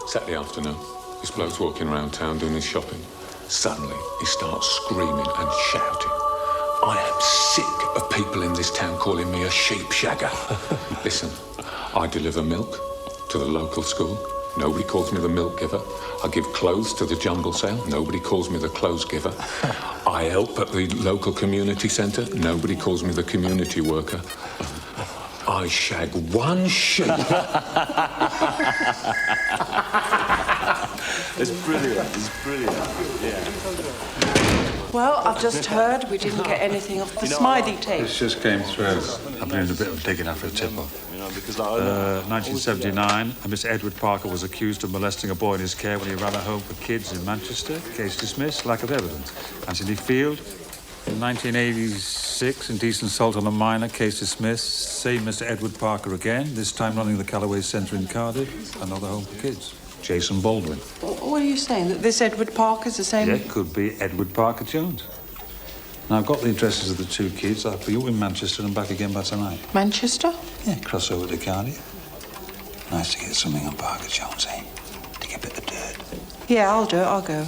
Saturday afternoon. This bloke's walking around town doing his shopping. Suddenly, he starts screaming and shouting. I am sick of people in this town calling me a sheep shagger. Listen, I deliver milk to the local school. Nobody calls me the milk giver. I give clothes to the jumble sale. Nobody calls me the clothes giver. I help at the local community centre. Nobody calls me the community worker. I shag one sheep. It's brilliant. It's brilliant. Yeah. Well, I've just heard we didn't get anything off the Smiley tape. This just came through. I've been in a bit of digging after a tip-off. 1979, Miss Edward Parker was accused of molesting a boy in his care when he ran a home for kids in Manchester. Case dismissed, lack of evidence. Anthony Field, in 1986, indecent assault on a minor, case dismissed. Same Mr. Edward Parker again, this time running the Callaway Centre in Cardiff, another home for kids. Jason Baldwin. What are you saying, that this Edward Parker's the same? Yeah, it could be Edward Parker Jones. Now, I've got the addresses of the two kids. I'll be you in Manchester and back again by tonight. Manchester? Yeah, cross over to Cardiff. Nice to get something on Parker Jones, eh? Dig a bit of dirt. Yeah, I'll do it. I'll go.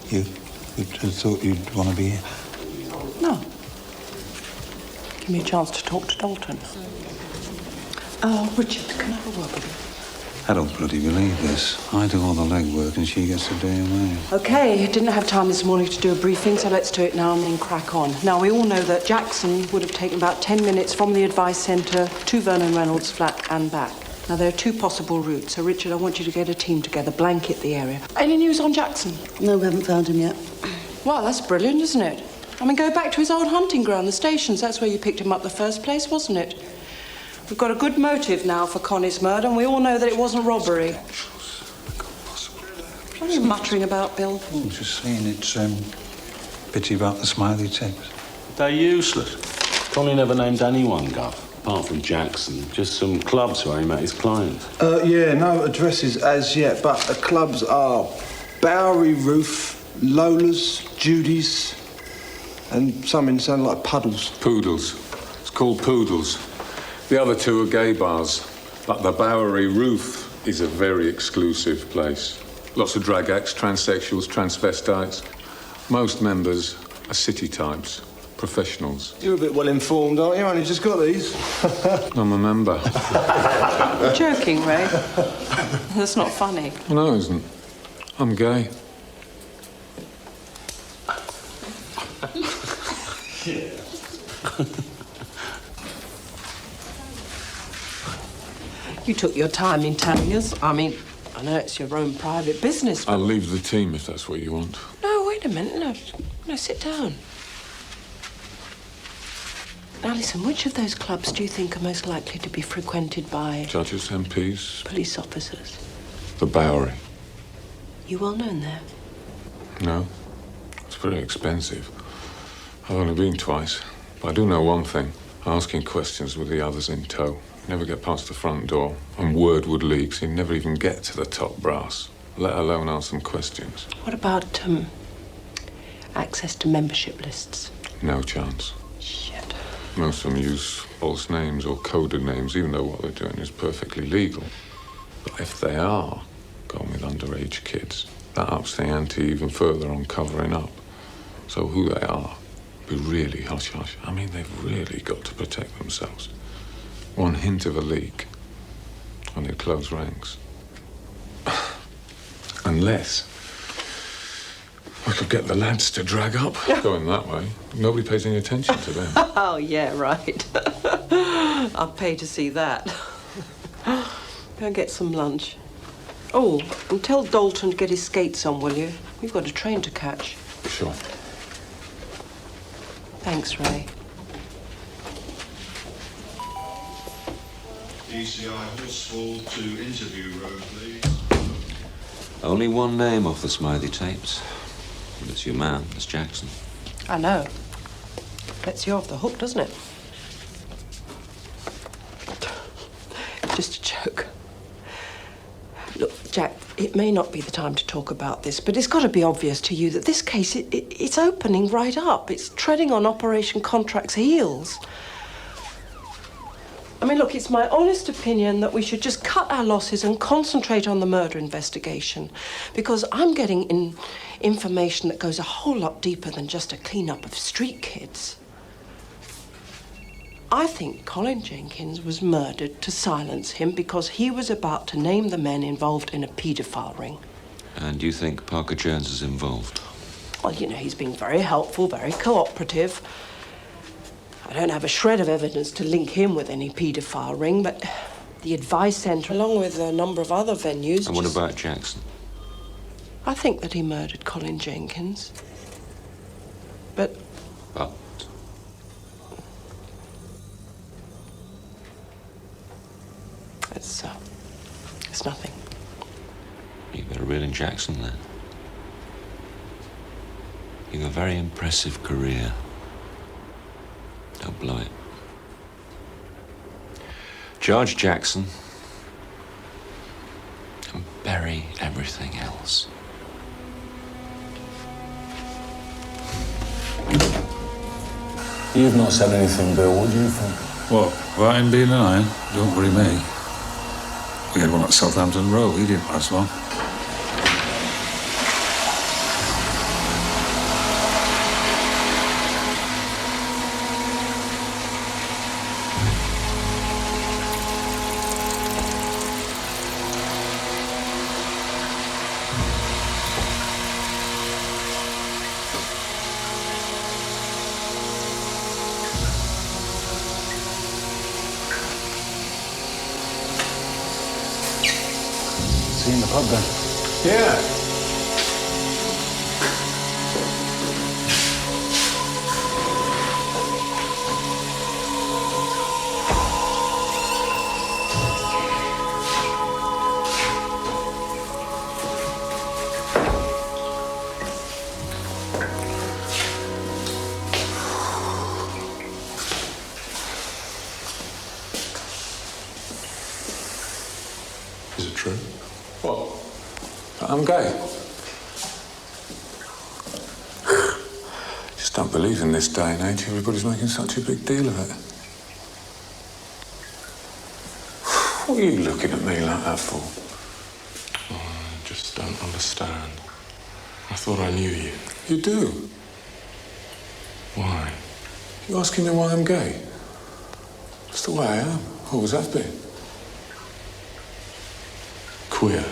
You thought you'd want to be here? No. Give me a chance to talk to Dalton. Richard, can I have a word with you? I don't bloody believe this. I do all the legwork and she gets a day away. OK, didn't have time this morning to do a briefing, so let's do it now and then crack on. Now, we all know that Jackson would have taken about 10 minutes from the advice centre to Vernon Reynolds' flat and back. Now, there are two possible routes, so Richard, I want you to get a team together, blanket the area. Any news on Jackson? No, we haven't found him yet. Well, that's brilliant, isn't it? I mean, go back to his old hunting ground, the stations. That's where you picked him up the first place, wasn't it? We've got a good motive now for Connie's murder, and we all know that it wasn't robbery. What are you muttering about, Bill? I'm just saying it's pity about the Smiley tapes. They're useless. Connie never named anyone, Gov, apart from Jackson. Just some clubs where he met his clients. Yeah, no addresses as yet, but the clubs are Bowery Roof, Lola's, Judy's, and something sound like Puddles. Poodles. It's called Poodles. The other two are gay bars, but the Bowery Roof is a very exclusive place. Lots of drag acts, transsexuals, transvestites. Most members are city types, professionals. You're a bit well informed, aren't you? Only just got these. I'm a member. You're joking, Ray. That's not funny. No, it isn't. I'm gay. You took your time in telling us. I mean, I know it's your own private business, but... I'll leave the team if that's what you want. No, wait a minute. No, sit down. Now, listen, which of those clubs do you think are most likely to be frequented by... Judges, MPs. Police officers? The Bowery. You well known there? No. It's very expensive. I've only been twice. But I do know one thing. Asking questions with the others in tow. Never get past the front door, and word would leak, so he'd never even get to the top brass, let alone ask some questions. What about, access to membership lists? No chance. Shit. Most of them use false names or coded names, even though what they're doing is perfectly legal. But if they are going with underage kids, that ups the ante even further on covering up. So who they are, be really hush-hush. I mean, they've really got to protect themselves. One hint of a leak, and they close ranks. Unless we could get the lads to drag up. Going that way, nobody pays any attention to them. Oh, yeah, right. I'll pay to see that. Go and get some lunch. Oh, and tell Dalton to get his skates on, will you? We've got a train to catch. Sure. Thanks, Ray. ECI Horsefall to interview road, please. Only one name off the Smiley tapes. And it's your man, Miss Jackson. I know. Lets you off the hook, doesn't it? Just a joke. Look, Jack, it may not be the time to talk about this, but it's got to be obvious to you that this case, it's opening right up. It's treading on Operation Contract's heels. I mean, look, it's my honest opinion that we should just cut our losses and concentrate on the murder investigation, because I'm getting information that goes a whole lot deeper than just a clean-up of street kids. I think Colin Jenkins was murdered to silence him because he was about to name the men involved in a paedophile ring. And you think Parker Jones is involved? Well, you know, he's been very helpful, very cooperative. I don't have a shred of evidence to link him with any paedophile ring, but the Advice Centre, along with a number of other venues... And what about Jackson? I think that he murdered Colin Jenkins. But... It's nothing. You've got a real in Jackson, then. You've a very impressive career. Don't blow it. Charge Jackson and bury everything else. You've not said anything, Bill. What do you think? What? About him being an iron? Don't worry me. We had one at Southampton Row. He didn't last long. See you in the pub, then. Yeah. Is it true? What? That I'm gay? Just don't believe in this day and age everybody's making such a big deal of it. What are you looking at me like that for? Oh, I just don't understand. I thought I knew you. You do? Why? You asking me why I'm gay? That's the way I am. Always have been. Queer.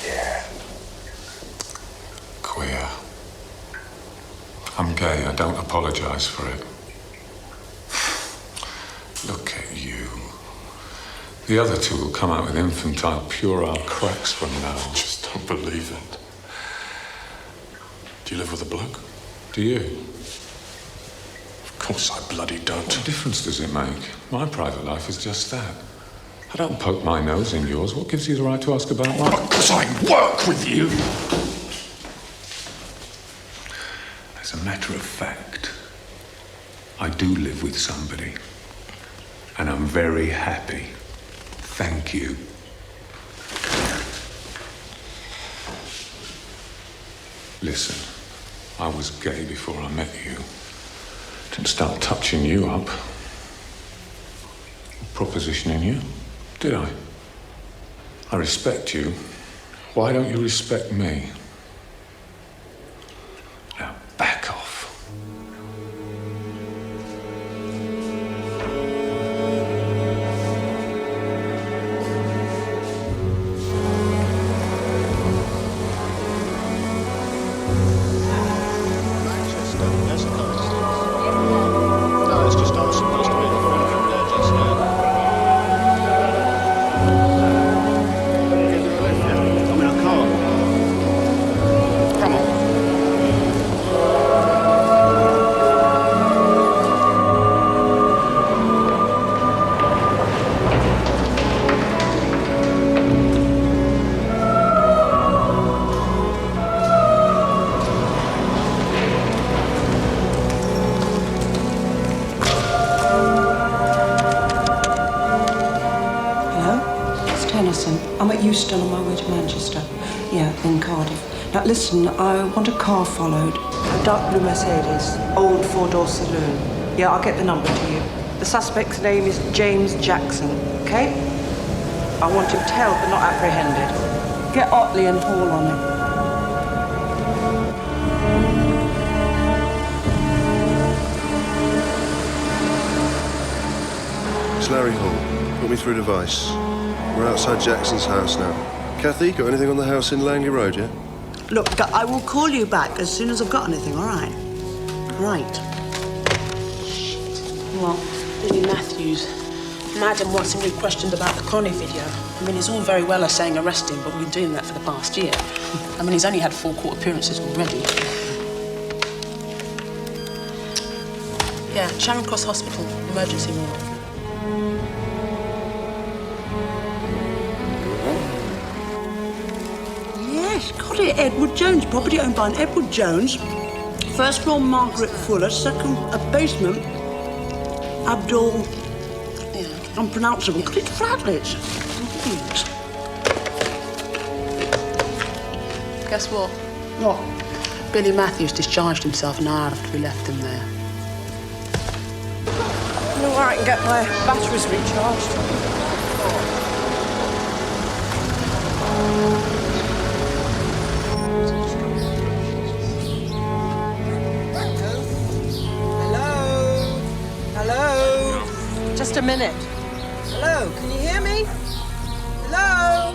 Yeah. Queer. I'm gay. I don't apologise for it. Look at you. The other two will come out with infantile, puerile cracks from now on. Just don't believe it. Do you live with a bloke? Do you? Of course I bloody don't. What difference does it make? My private life is just that. I don't poke my nose in yours. What gives you the right to ask about mine? Because I work with you! As a matter of fact, I do live with somebody. And I'm very happy. Thank you. Listen, I was gay before I met you. Didn't start touching you up. Propositioning you, did I? I respect you. Why don't you respect me? Now, back off. Tennison. I'm at Euston on my way to Manchester. Yeah, in Cardiff. Now listen, I want a car followed. A dark blue Mercedes, old four-door saloon. Yeah, I'll get the number to you. The suspect's name is James Jackson, okay? I want him held but not apprehended. Get Otley and Hall on him. It's Larry Hall. Put me through device. We're outside Jackson's house now. Kathy, got anything on the house in Langley Road, yeah? Look, I will call you back as soon as I've got anything, all right? Right. What? Billy Matthews. Madam wants him re-questioned about the Connie video. I mean, it's all very well us saying arrest him, but we've been doing that for the past year. I mean, he's only had 4 court appearances already. Yeah, Charing Cross Hospital, emergency ward. Yes, got it. Edward Jones, property owned by an Edward Jones. First floor, Margaret Fuller. Second, a basement, Abdul... unpronounceable, because it's flatlets. Guess what? What? Billy Matthews discharged himself an hour after we left him there. I know where I can get my batteries recharged. Hello? Just a minute. Hello, can you hear me? Hello?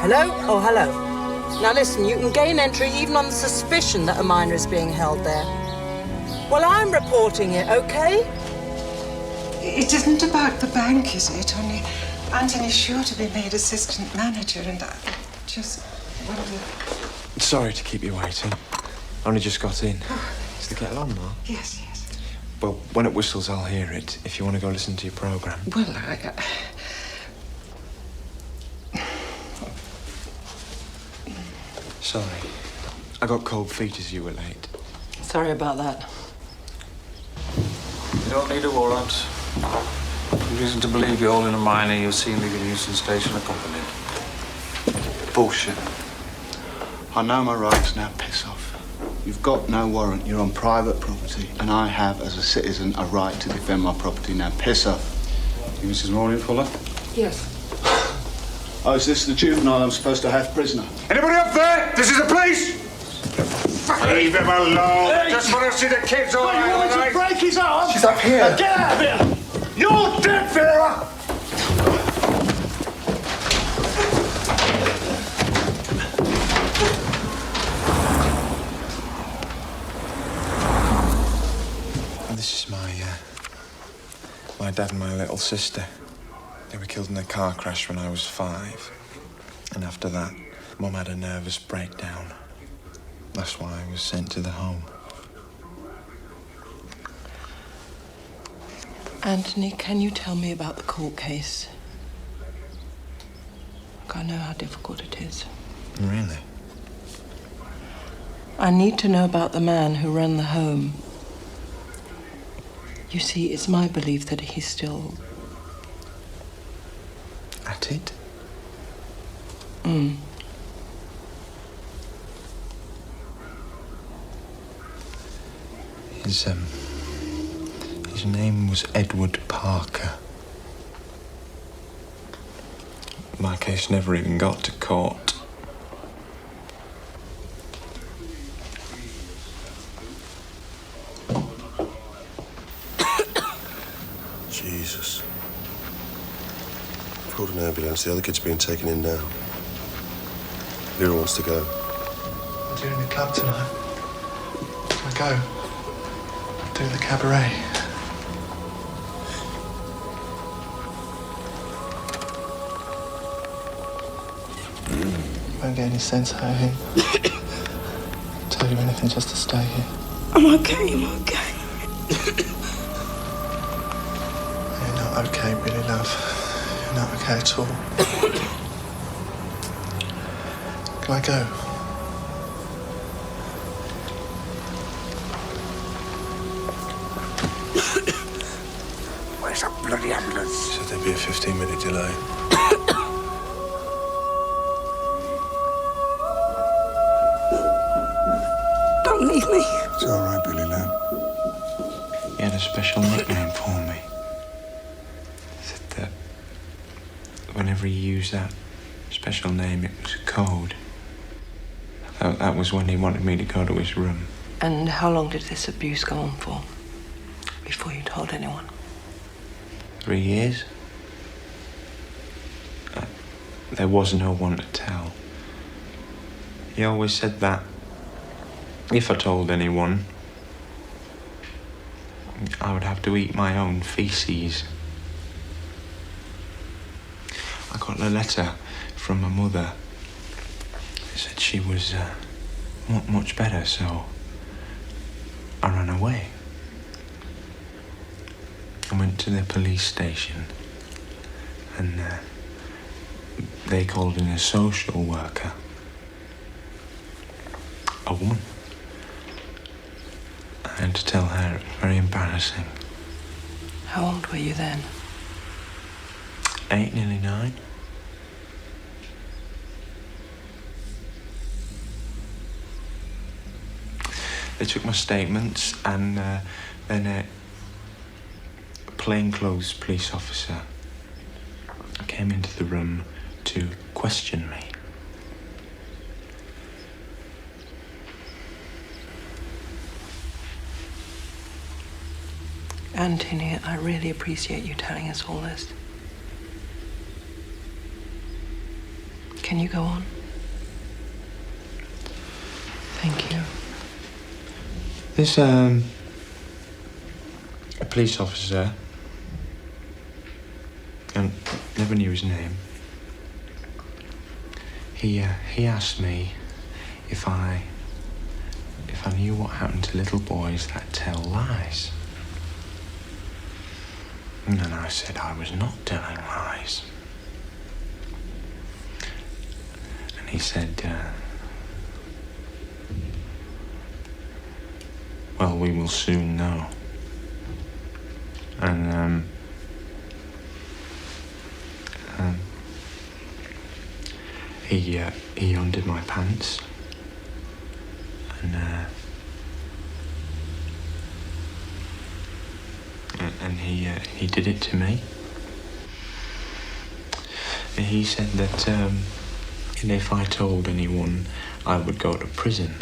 Hello? Oh, hello. Now listen, you can gain entry even on the suspicion that a minor is being held there. Well, I'm reporting it, okay? It isn't about the bank, is it? Only Anthony's sure to be made assistant manager, and I just wondered... Sorry to keep you waiting. Only just got in. Is the kettle on now? Yes, yes. Well, when it whistles, I'll hear it, if you want to go listen to your programme. Well, Sorry. I got cold feet as you were late. Sorry about that. You don't need a warrant. Reason to believe you're holding a minor you've seen leaving Euston Station accompanied. Bullshit. I know my rights now, piss off. You've got no warrant, you're on private property, and I have, as a citizen, a right to defend my property. Now, piss off. You Mrs. Maureen Fuller? Yes. Oh, is this the juvenile I'm supposed to have prisoner? Anybody up there? This is the police! Leave him alone. Hey. Just want to see the kids all right. You want me to break his arm? She's up here. Get out of here! You're dead, Vera! This is my dad and my little sister. They were killed in a car crash when I was 5. And after that, Mum had a nervous breakdown. That's why I was sent to the home. Anthony, can you tell me about the court case? Look, I know how difficult it is. Really? I need to know about the man who ran the home. You see, it's my belief that he's still... At it? His name was Edward Parker. My case never even got to court. Jesus. I've called an ambulance. The other kid's being taken in now. Vera wants to go. I'm doing the club tonight. I go. Do the cabaret. Won't get any sense out of him. Tell you anything just to stay here. I'm okay, I'm okay. You're not okay, Billy, love. You're not okay at all. Can I go? Where's a bloody ambulance? Said there'd be a 15-minute delay. Don't leave me. It's all right, Billy, love. that. He had a special nickname for me. He said that whenever he used that special name, it was a code. That was when he wanted me to go to his room. And how long did this abuse go on for? Before you told anyone? 3 years. There was no one to tell. He always said that if I told anyone, I would have to eat my own feces. I got a letter from my mother. It said she was much better, so I ran away. I went to the police station and they called in a social worker. A woman. I had to tell her it was very embarrassing. How old were you then? 8, nearly 9. They took my statements and then a plainclothes police officer came into the room to question me. Anthony, I really appreciate you telling us all this. Can you go on? Thank you. This, a police officer, and never knew his name, he asked me if I knew what happened to little boys that tell lies. And then I said I was not telling lies. And he said, well, we will soon know. And, he undid my pants. And he did it to me. He said that if I told anyone, I would go to prison.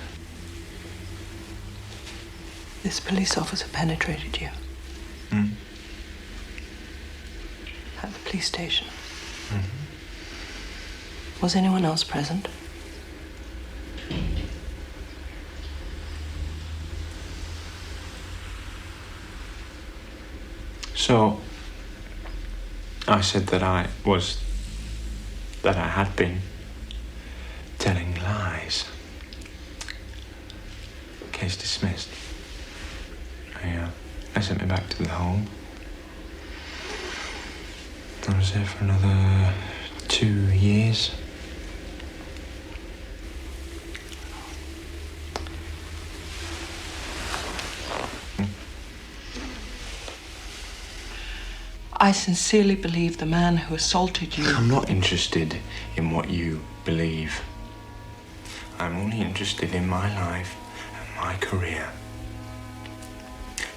This police officer penetrated you? At the police station? Was anyone else present? So, I said that I had been telling lies. Case dismissed. They sent me back to the home. I was there for another 2 years. I sincerely believe the man who assaulted you... I'm not interested in what you believe. I'm only interested in my life and my career.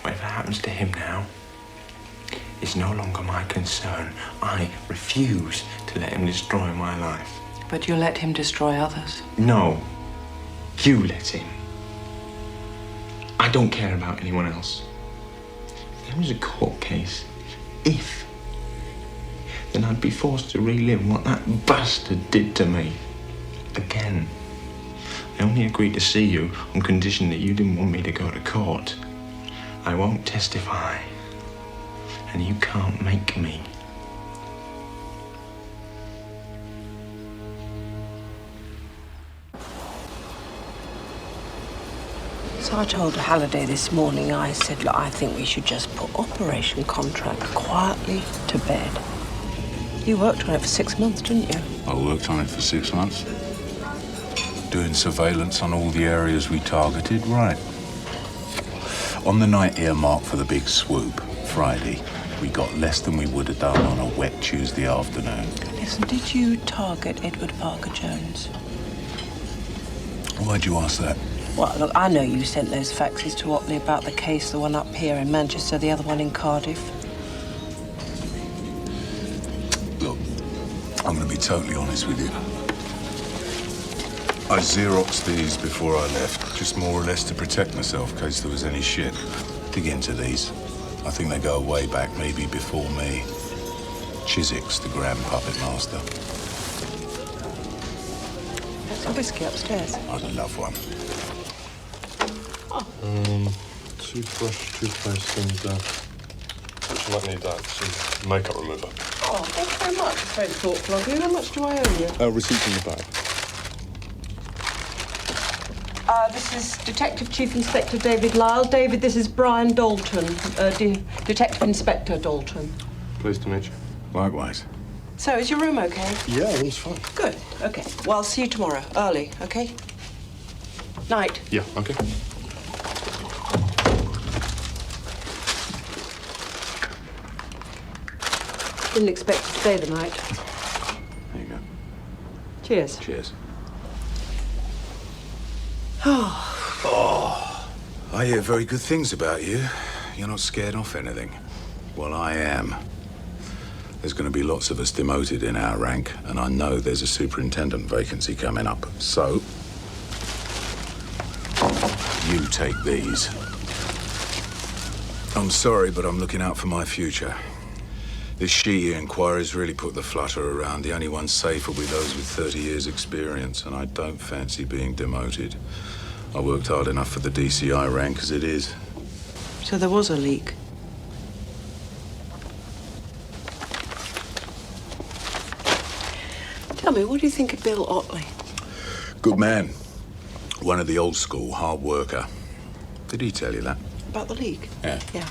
Whatever happens to him now is no longer my concern. I refuse to let him destroy my life. But you let him destroy others. No. You let him. I don't care about anyone else. If there was a court case, then I'd be forced to relive what that bastard did to me. Again. I only agreed to see you on condition that you didn't want me to go to court. I won't testify. And you can't make me. So I told Halliday this morning, I said, look, I think we should just put Operation Contract quietly to bed. You worked on it for 6 months, didn't you? I worked on it for 6 months. Doing surveillance on all the areas we targeted, right. On the night earmarked for the big swoop, Friday, we got less than we would have done on a wet Tuesday afternoon. Listen, did you target Edward Parker Jones? Why'd you ask that? Well, look, I know you sent those faxes to Otley about the case, the one up here in Manchester, the other one in Cardiff. Look, I'm going to be totally honest with you. I Xeroxed these before I left, just more or less to protect myself in case there was any shit. Dig into these. I think they go way back, maybe before me. Chiswick's the grand puppet master. There's some whiskey upstairs. I'd love one. Toothbrush, toothpaste, and Actually, might need that. Some makeup remover. Oh, thank you very much. It's very thoughtful of you. How much do I owe you? Receipt in the bag. This is Detective Chief Inspector David Lyle. David, this is Brian Dalton, Detective Inspector Dalton. Pleased to meet you. Likewise. So, is your room okay? Yeah, room's fine. Good. Okay. Well, I'll see you tomorrow, early, okay? Night. Yeah, okay. Didn't expect to stay the night. There you go. Cheers. Cheers. Oh. I hear very good things about you. You're not scared off anything. Well, I am. There's going to be lots of us demoted in our rank, and I know there's a superintendent vacancy coming up. So, you take these. I'm sorry, but I'm looking out for my future. This Sheehy inquiry's really put the flutter around. The only ones safe will be those with 30 years' experience, and I don't fancy being demoted. I worked hard enough for the DCI rank as it is. So there was a leak? Tell me, what do you think of Bill Otley? Good man. One of the old school, hard worker. Did he tell you that? About the leak? Yeah. Yeah.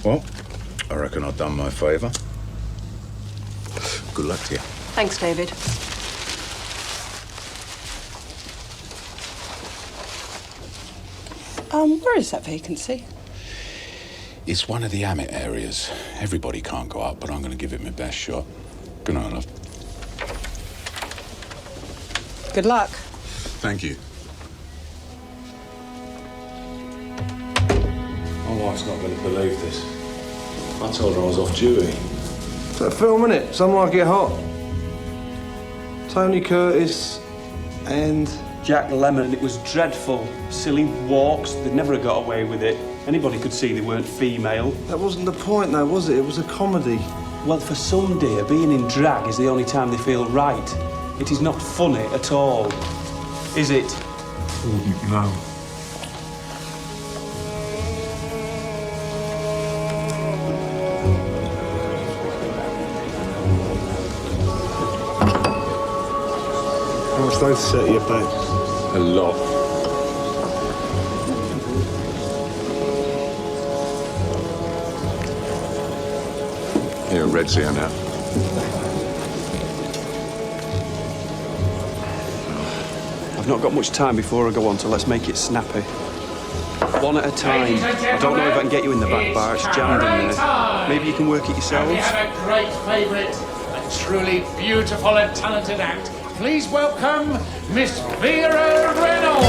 Well, I reckon I've done my favour. Good luck to you. Thanks, David. Where is that vacancy? It's one of the Amit areas. Everybody can't go up, but I'm going to give it my best shot. Good night, love. Good luck. Thank you. My wife's not going to believe this. I told her I was off duty. It's that film, innit? Some Like It Hot. Tony Curtis and... Jack Lemmon. It was dreadful. Silly walks. They'd never have got away with it. Anybody could see they weren't female. That wasn't the point, though, was it? It was a comedy. Well, for some, dear, being in drag is the only time they feel right. It is not funny at all. Is it? No. How much those set you back? A lot. Here, Red's here now. I've not got much time before I go on, so let's make it snappy. One at a time. I don't know if I can get you in the back bar. It's jammed in there. Maybe you can work it yourselves. We have a great favourite, a truly beautiful and talented act. Please welcome Miss Vera Reynolds.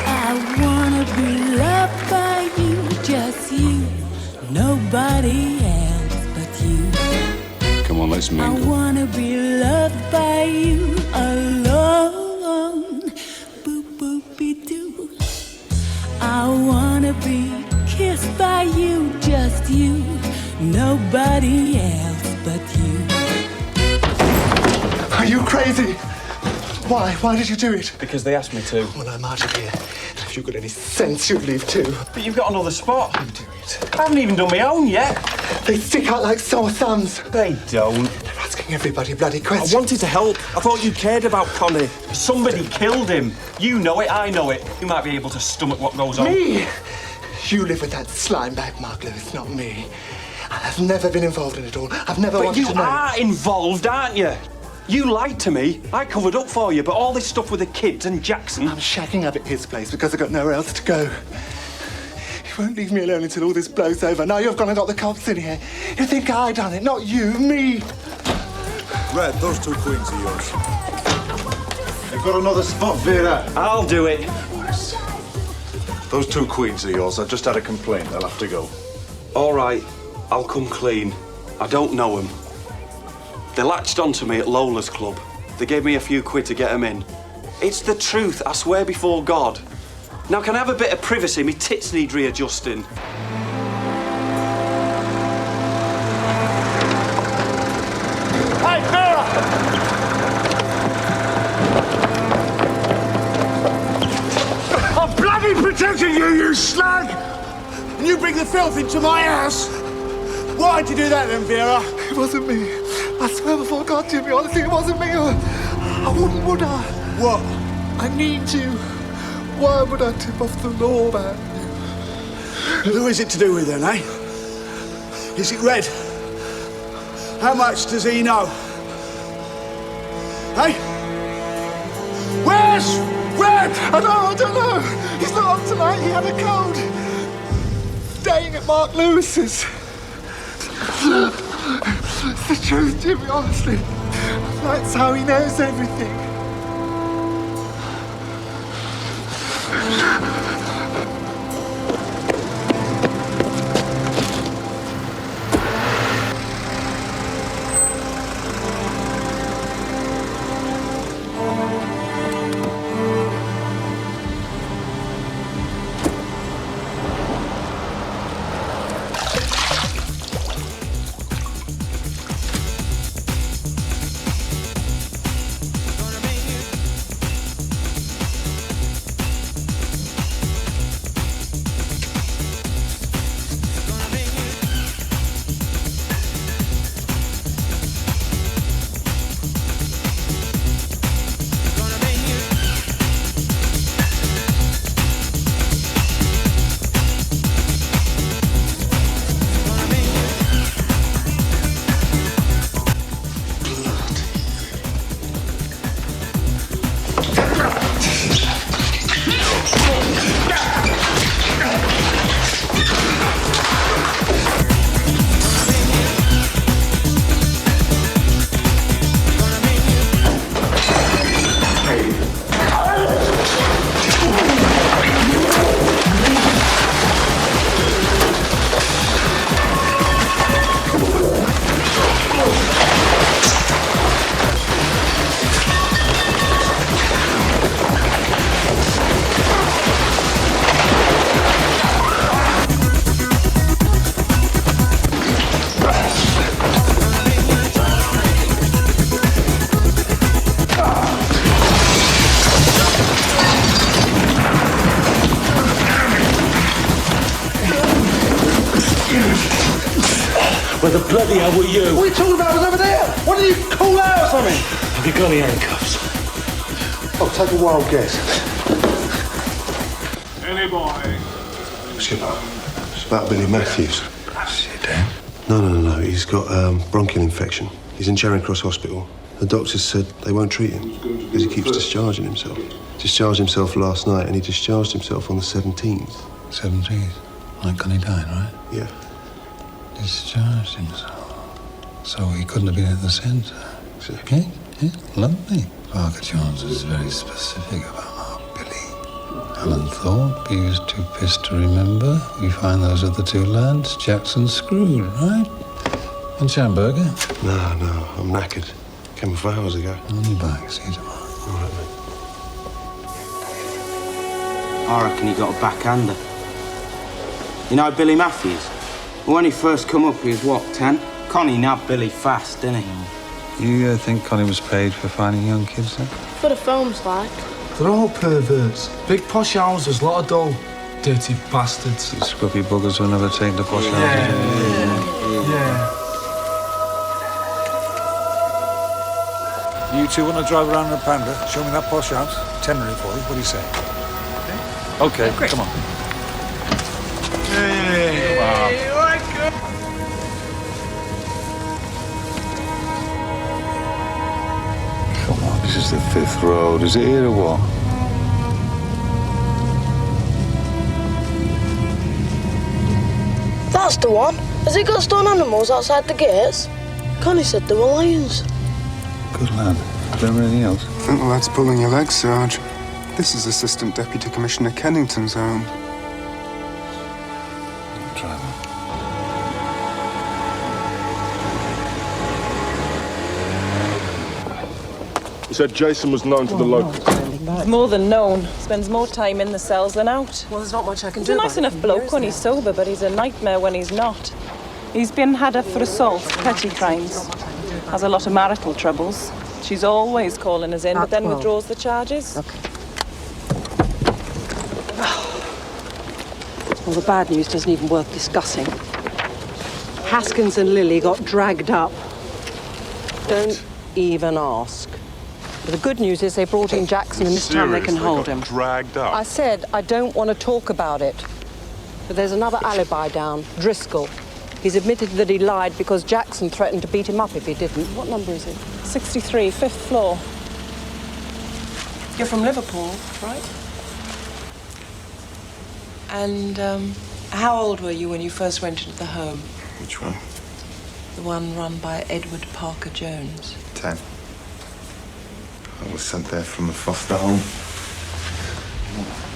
I wanna be loved by you, just you, nobody else but you. Come on, let's mingle. I wanna be loved by you alone. Boop boopy doo. I wanna be kissed by you, just you, nobody else but you. Are you crazy? Why? Why did you do it? Because they asked me to. Well, I'm out of here. If you've got any sense, you'd leave too. But you've got another spot. You do it. I haven't even done my own yet. They stick out like sore thumbs. They don't. They're asking everybody bloody questions. I wanted to help. I thought you cared about Connie. Somebody killed him. You know it, I know it. You might be able to stomach what goes on. Me? You live with that slime bag, Mark Lewis, not me. I've never been involved in it all. I've never wanted to know. But you are involved, aren't you? You lied to me. I covered up for you, but all this stuff with the kids and Jackson... I'm shacking up at his place because I've got nowhere else to go. won't leave me alone until all this blows over. Now you've gone and got the cops in here. You think I done it, not you, me. Red, those 2 queens are yours. You've got another spot, Vera. I'll do it. Those 2 queens are yours. I just had a complaint. They'll have to go. All right, I'll come clean. I don't know them. They latched onto me at Lola's club. They gave me a few quid to get them in. It's the truth, I swear before God. Now, can I have a bit of privacy? Me tits need readjusting. Hey, Vera! I'm bloody protecting you, you slag! And you bring the filth into my house? Why'd you do that then, Vera? It wasn't me. I swear before God, Jimmy, honestly, it wasn't me. I wouldn't, would I? What? I need you. Why would I tip off the law, man? Who is it to do with then, eh? Is it Red? How much does he know? Hey? Where's Red? I don't know. He's not on tonight. He had a cold. Staying at Mark Lewis's. It's the truth, Jimmy, honestly. That's how he knows everything. Where the bloody hell were you? What are you talking about? I was over there. What did you call out or something? Have you got any handcuffs? Oh, take a wild guess. Any boy. Skipper, it's about Billy Matthews. Is he dead? No. He's got bronchial infection. He's in Charing Cross Hospital. The doctors said they won't treat him because he keeps discharging himself. Discharged himself last night and he discharged himself on the 17th. 17th? Like Connie died, right? Yeah. Discharged himself. So he couldn't have been at the centre. Exactly. Yeah, lovely. Parker Jones was very specific about our Billy. Helen Thorpe, he was too pissed to remember. We find those are the two lads. Jackson screwed, right? And Schamberger? No, I'm knackered. Came off hours ago. On your back, see you tomorrow. All right, mate. I reckon he got a backhander. You know Billy Matthews? When he first come up, he was, what, 10? Connie nabbed Billy fast, didn't he? You think Connie was paid for finding young kids, then? For the films, like. They're all perverts. Big posh houses, lot of dough. Dirty bastards. The scruffy buggers will never take the posh houses. Yeah. You two want to drive around in a Panda? Show me that posh house. Tenerife for you. What do you say? Okay, come on. Hey, Come on, this is the 5th road. Is it here or what? That's the one. Has it got stone animals outside the gates? Connie said there were lions. Good lad. Is there anything else? I think the lad's pulling your leg, Sarge. This is Assistant Deputy Commissioner Kennington's home. Try that. He said Jason was known to the locals. He's more than known. Spends more time in the cells than out. Well, there's not much I can He's do a nice enough bloke when he's sober, but he's a nightmare when he's not. He's been had up for assault, petty crimes. Has a lot of marital troubles. She's always calling us in, but then withdraws the charges. Okay. Well, the bad news doesn't even worth discussing. Haskins and Lily got dragged up. Don't even ask. But the good news is they brought in Jackson, and this time they can hold him. Dragged up. I said I don't want to talk about it. But there's another alibi down, Driscoll. He's admitted that he lied because Jackson threatened to beat him up if he didn't. What number is it? 63, 5th floor. You're from Liverpool, right? And how old were you when you first went into the home? Which one? The one run by Edward Parker Jones. 10. I was sent there from a foster home.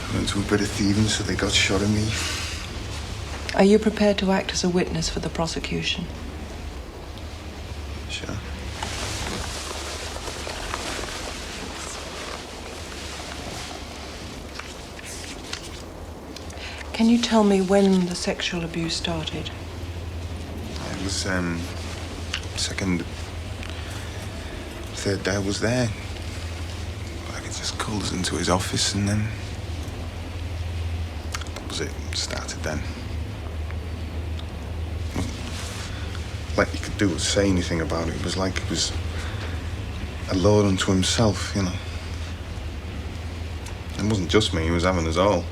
I went to a bit of thieving, so they got shot at me. Are you prepared to act as a witness for the prosecution? Sure. Can you tell me when the sexual abuse started? It was, second, third day I was there. Like, he just called us into his office, and then that was it. Started then. Like you could do or say anything about it. It was like it was a lord unto himself, you know. It wasn't just me, he was having us all.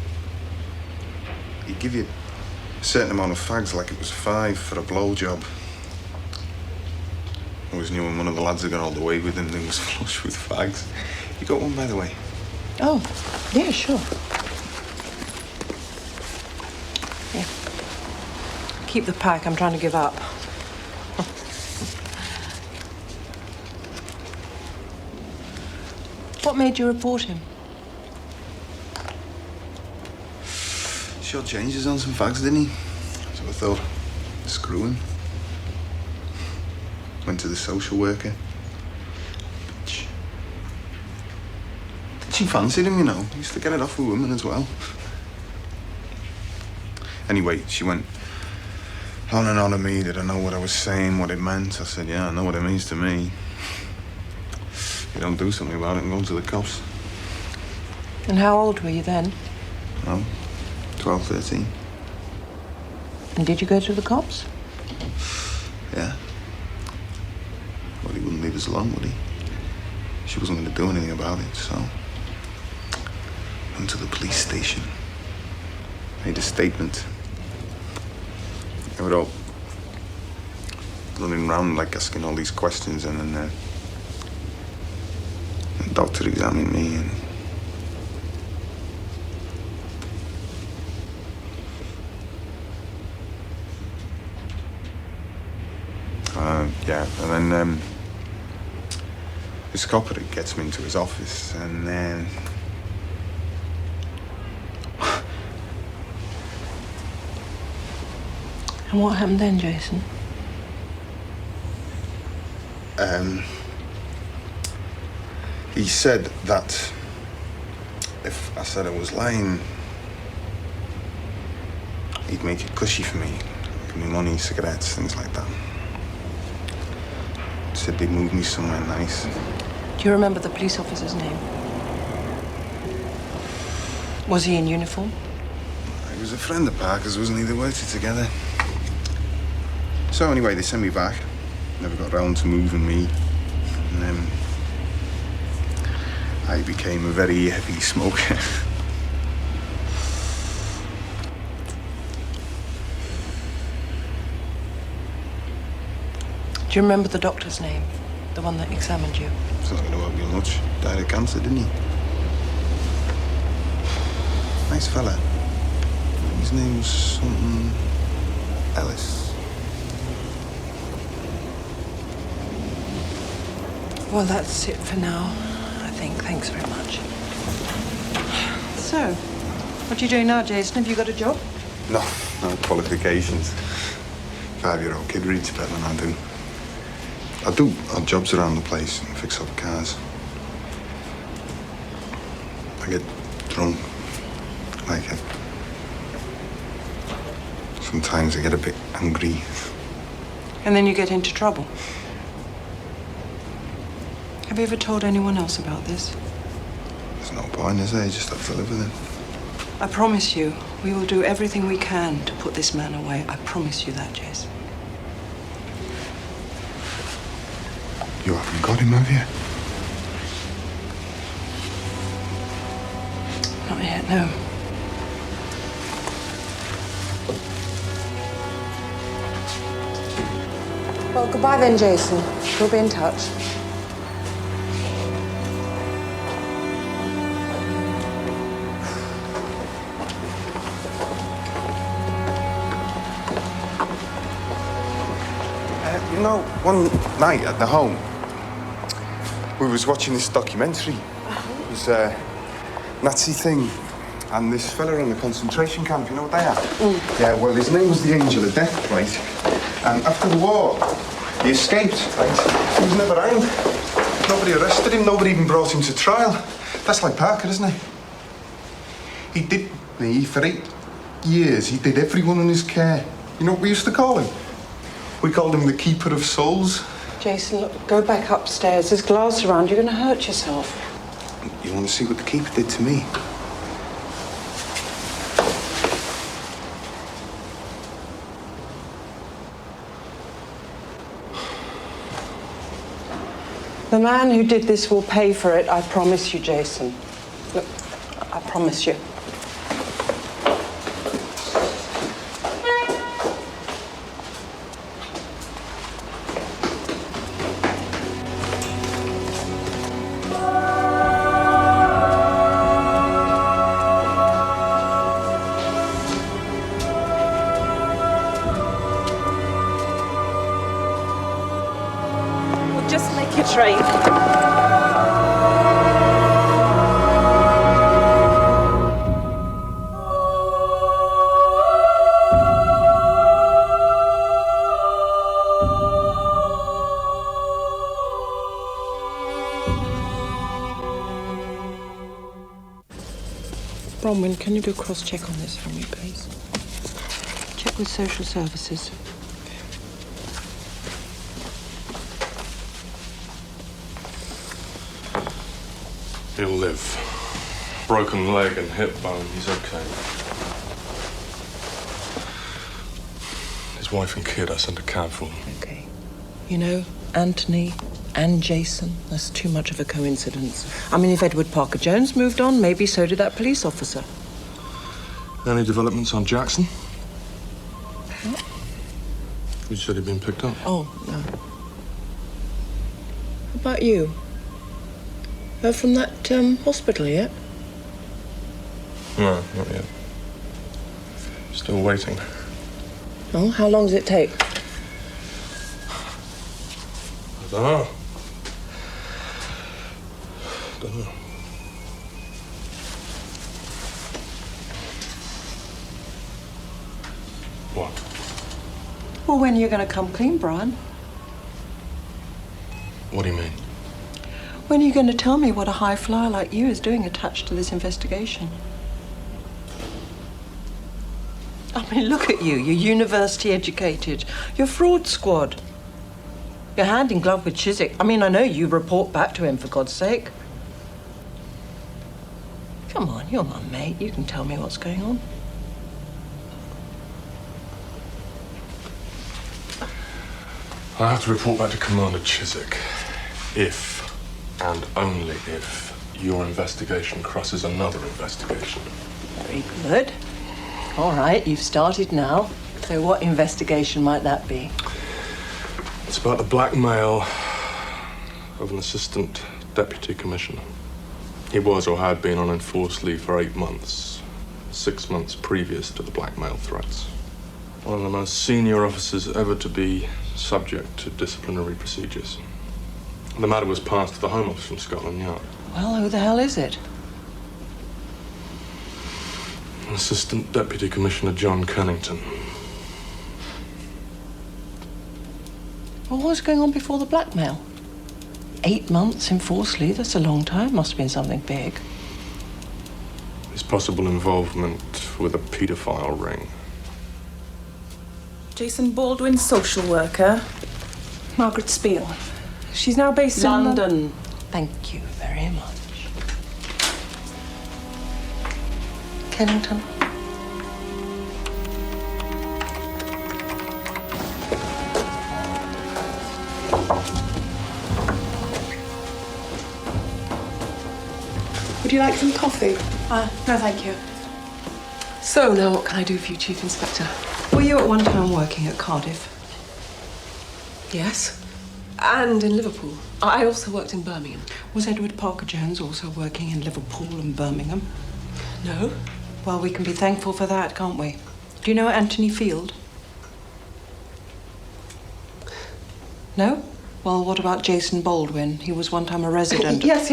He'd give you a certain amount of fags, like it was 5 for a blowjob. I always knew when one of the lads had got all the way with him, he was flush with fags. You got one, by the way? Oh, yeah, sure. Yeah. Keep the pack, I'm trying to give up. What made you report him? Short changes on some fags, didn't he? So I thought, screw him. Went to the social worker. She fancied him, you know. Used to get it off with women as well. Anyway, she went on and on to me. Did I know what I was saying, what it meant? I said, yeah, I know what it means to me. You don't do something about it and go to the cops. And how old were you then? Well, 12, 13. And did you go to the cops? Yeah. Well, he wouldn't leave us alone, would he? She wasn't going to do anything about it, so... went to the police station. Made a statement. They were all running around, like, asking all these questions, and then the doctor examined me, and... yeah, and then this copper gets me into his office, and then And what happened then, Jason? He said that if I said I was lying, he'd make it cushy for me. Give me money, cigarettes, things like that. Said they'd move me somewhere nice. Do you remember the police officer's name? Was he in uniform? He was a friend of Parker's, wasn't he? They worked together. So anyway, they sent me back. Never got round to moving me. And then I became a very heavy smoker. Do you remember the doctor's name? The one that examined you? It's not going to help you much. Died of cancer, didn't he? Nice fella. His name was something... Ellis. Well, that's it for now, I think. Thanks very much. So, what are you doing now, Jason? Have you got a job? No qualifications. 5-year-old kid reads better than I do. I do odd jobs around the place and fix up cars. I get drunk, like it. Sometimes I get a bit angry. And then you get into trouble. Have you ever told anyone else about this? There's no point, is there? You just have to live with it. I promise you, we will do everything we can to put this man away. I promise you that, Jason. You haven't got him, have you? Not yet, no. Well, goodbye then, Jason. We'll be in touch. You know, one night at the home, we was watching this documentary. It was a Nazi thing. And this fella in the concentration camp, you know what they are? Yeah, well, his name was the Angel of Death, right? And after the war, he escaped, right? He was never hanged. Nobody arrested him, nobody even brought him to trial. That's like Parker, isn't it? He did me for 8 years. He did everyone in his care. You know what we used to call him? We called him the Keeper of Souls. Jason, look, go back upstairs. There's glass around. You're going to hurt yourself. You want to see what the Keeper did to me? The man who did this will pay for it, I promise you, Jason. Look, I promise you. Train. Bronwyn, can you do a cross-check on this for me, please? Check with social services. He'll live. Broken leg and hip bone, he's okay. His wife and kid, I sent a cab for them. Okay. You know, Anthony and Jason, that's too much of a coincidence. I mean, if Edward Parker Jones moved on, maybe so did that police officer. Any developments on Jackson? What? You said he'd been picked up. Oh, no. How about you? Heard from that hospital yet? No, not yet. Still waiting. Oh, how long does it take? I don't know. Don't know. What? Well, when are you going to come clean, Brian? What do you mean? When are you going to tell me what a high flyer like you is doing attached to this investigation? I mean, look at you. You're university educated. You're fraud squad. You're hand in glove with Chiswick. I mean, I know you report back to him, for God's sake. Come on, you're my mate. You can tell me what's going on. I have to report back to Commander Chiswick if and only if your investigation crosses another investigation. Very good. All right, you've started now. So what investigation might that be? It's about the blackmail of an assistant deputy commissioner. He was or had been on enforced leave for 8 months, 6 months previous to the blackmail threats. One of the most senior officers ever to be subject to disciplinary procedures. The matter was passed to the Home Office from Scotland Yard. Well, who the hell is it? Assistant Deputy Commissioner John Cunnington. Well, what was going on before the blackmail? 8 months in forced leave, that's a long time. Must have been something big. His possible involvement with a paedophile ring. Jason Baldwin, social worker. Margaret Spiel. She's now based in London. Thank you very much. Kennington. Would you like some coffee? No, thank you. So, now what can I do for you, Chief Inspector? Were you at one time working at Cardiff? Yes. And in Liverpool. I also worked in Birmingham. Was Edward Parker-Jones also working in Liverpool and Birmingham? No. Well, we can be thankful for that, can't we? Do you know Anthony Field? No? Well, what about Jason Baldwin? He was one time a resident. Yes.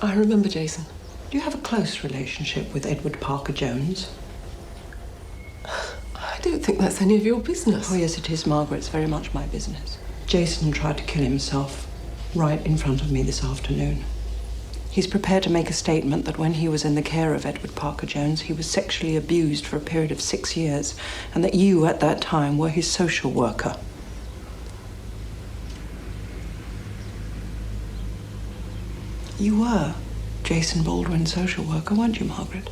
I remember Jason. Do you have a close relationship with Edward Parker-Jones? I don't think that's any of your business. Oh, yes, it is, Margaret. It's very much my business. Jason tried to kill himself right in front of me this afternoon. He's prepared to make a statement that when he was in the care of Edward Parker-Jones, he was sexually abused for a period of 6 years, and that you, at that time, were his social worker. You were Jason Baldwin's social worker, weren't you, Margaret?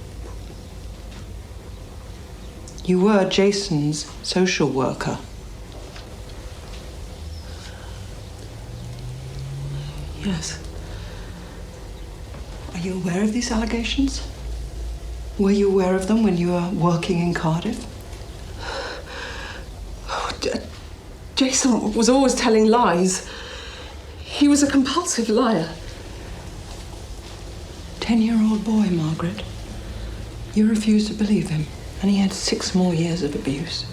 You were Jason's social worker. Yes. Are you aware of these allegations? Were you aware of them when you were working in Cardiff? Jason was always telling lies. He was a compulsive liar. 10-year-old boy, Margaret. You refused to believe him, and he had 6 more years of abuse.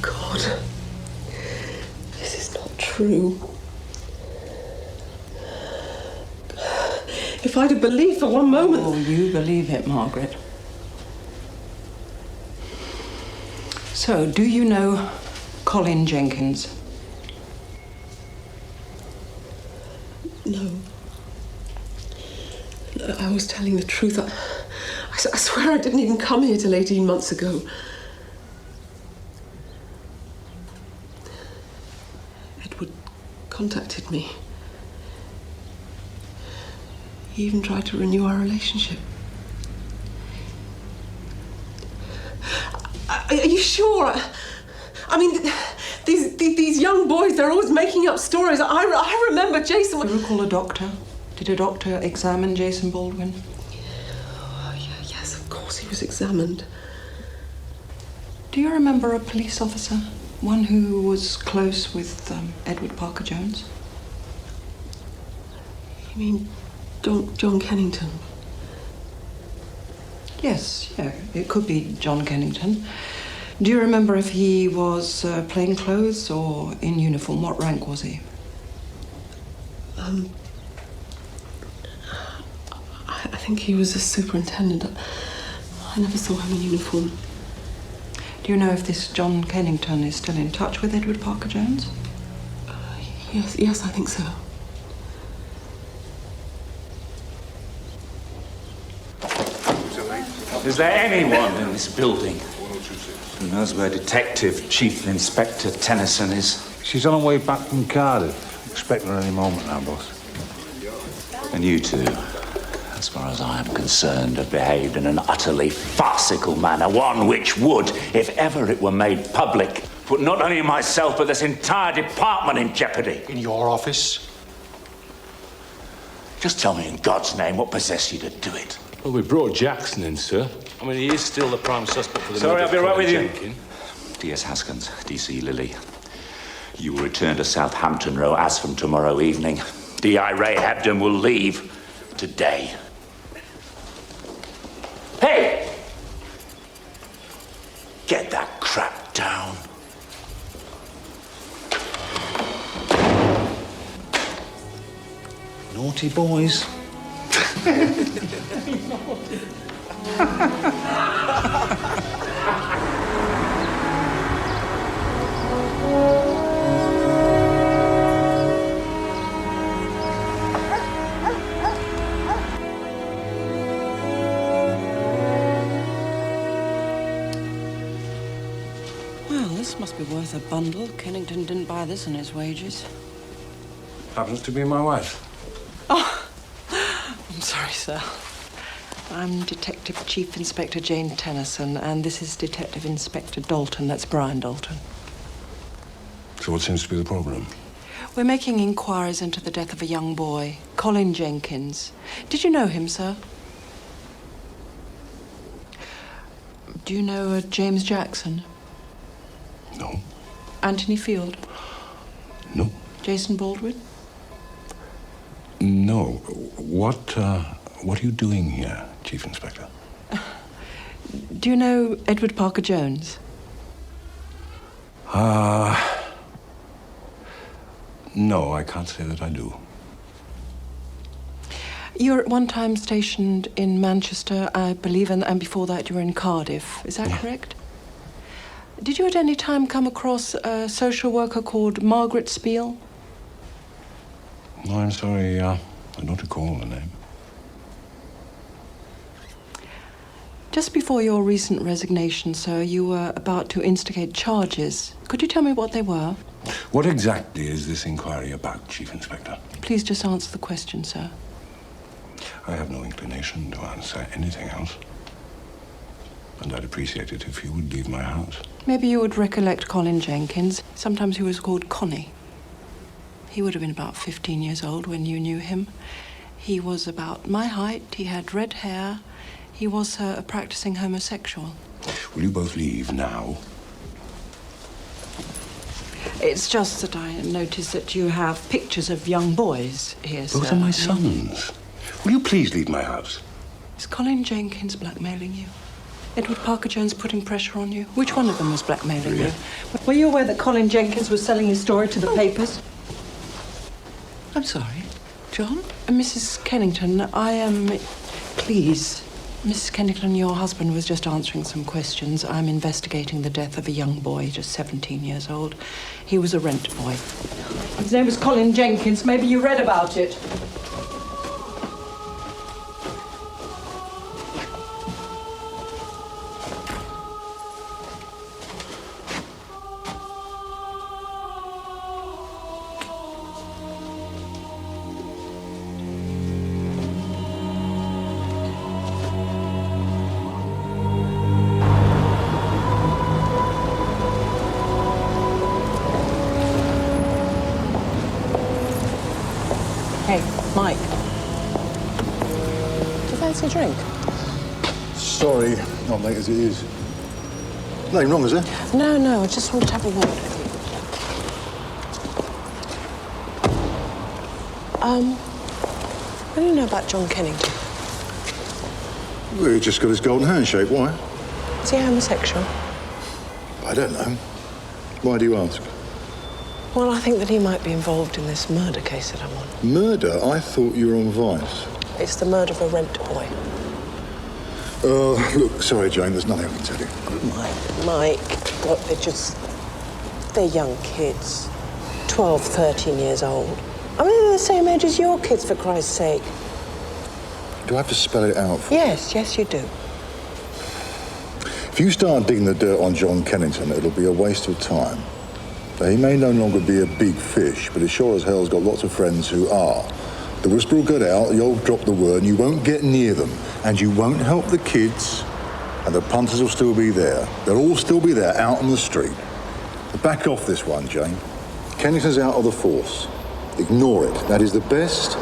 God. This is not true. If I'd have believed for one moment... Oh, you believe it, Margaret. So, do you know Colin Jenkins? No. I was telling the truth. I swear I didn't even come here till 18 months ago. Edward contacted me. He even tried to renew our relationship. Are you sure? I mean, these young boys, they're always making up stories. I remember Jason... Do you recall a doctor? Did a doctor examine Jason Baldwin? Oh, yeah, yes, of course he was examined. Do you remember a police officer? One who was close with Edward Parker-Jones? You mean John Kennington? Yes, yeah, it could be John Kennington. Do you remember if he was plain clothes or in uniform? What rank was he? I think he was a superintendent. I never saw him in uniform. Do you know if this John Kennington is still in touch with Edward Parker-Jones? Yes, I think so. Is there anyone in this building who knows where Detective Chief Inspector Tennison is? She's on her way back from Cardiff. Expect her any moment now, boss. And you two, as far as I am concerned, have behaved in an utterly farcical manner, one which would, if ever it were made public, put not only myself but this entire department in jeopardy. In your office? Just tell me in God's name what possessed you to do it. Well, we brought Jackson in, sir. I mean, he is still the prime suspect for the Sorry, murder I'll be of right Colin with you. Jenkins. D.S. Haskins, D.C. Lilly. You will return to Southampton Row as from tomorrow evening. D.I. Ray Hebdon will leave today. Hey! Get that crap down. Naughty boys. Well, this must be worth a bundle. Kennington didn't buy this on his wages. Happens to be my wife. Oh, I'm sorry, sir. I'm Detective Chief Inspector Jane Tennison, and this is Detective Inspector Dalton. That's Brian Dalton. So what seems to be the problem? We're making inquiries into the death of a young boy, Colin Jenkins. Did you know him, sir? Do you know James Jackson? No. Anthony Field? No. Jason Baldwin? No. What are you doing here, Chief Inspector? Do you know Edward Parker Jones? No, I can't say that I do. You were at one time stationed in Manchester, I believe, and before that you were in Cardiff. Is that correct? Did you at any time come across a social worker called Margaret Spiel? No, I'm sorry, I don't recall the name. Just before your recent resignation, sir, you were about to instigate charges. Could you tell me what they were? What exactly is this inquiry about, Chief Inspector? Please just answer the question, sir. I have no inclination to answer anything else. And I'd appreciate it if you would leave my house. Maybe you would recollect Colin Jenkins. Sometimes he was called Connie. He would have been about 15 years old when you knew him. He was about my height. He had red hair. He was a practicing homosexual. Will you both leave now? It's just that I noticed that you have pictures of young boys here, sir. Those are my sons. Will you please leave my house? Is Colin Jenkins blackmailing you? Edward Parker Jones putting pressure on you? Which one of them was blackmailing you? Were you aware that Colin Jenkins was selling his story to the papers? I'm sorry. John? Mrs. Kennington, I am... Please. Mrs. Kennington, your husband was just answering some questions. I'm investigating the death of a young boy, just 17 years old. He was a rent boy. His name was Colin Jenkins. Maybe you read about it. Hey, Mike. Do you fancy a drink? Sorry, not late as it is. Nothing wrong, is there? No, I just wanted to have a word with you. What do you know about John Kennington? Well, he just got his golden handshake. Why? Is he homosexual? I don't know. Why do you ask? Well, I think that he might be involved in this murder case that I'm on. Murder? I thought you were on Vice. It's the murder of a rent boy. Look, sorry, Jane, there's nothing I can tell you. Mike, look, they're young kids. 12, 13 years old. I mean, they're the same age as your kids, for Christ's sake. Do I have to spell it out for you? Yes, you do. If you start digging the dirt on John Kennington, it'll be a waste of time. Now, he may no longer be a big fish, but he sure as hell's got lots of friends who are. The whisper will get out, you'll drop the word, and you won't get near them. And you won't help the kids, and the punters will still be there. They'll all still be there, out on the street. Back off this one, Jane. Kennington's out of the force. Ignore it. That is the best,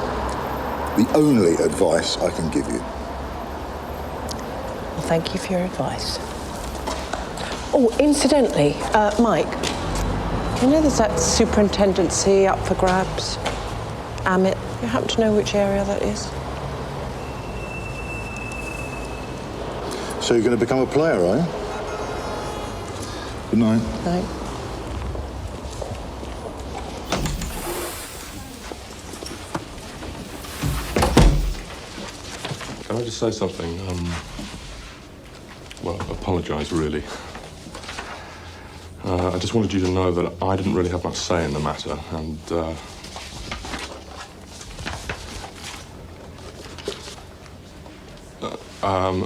the only advice I can give you. Well, thank you for your advice. Oh, incidentally, Mike, you know there's that superintendency up for grabs? Amit, you happen to know which area that is? So you're going to become a player, are you? Good night. Night. Can I just say something? Well, apologise, really. I just wanted you to know that I didn't really have much say in the matter, and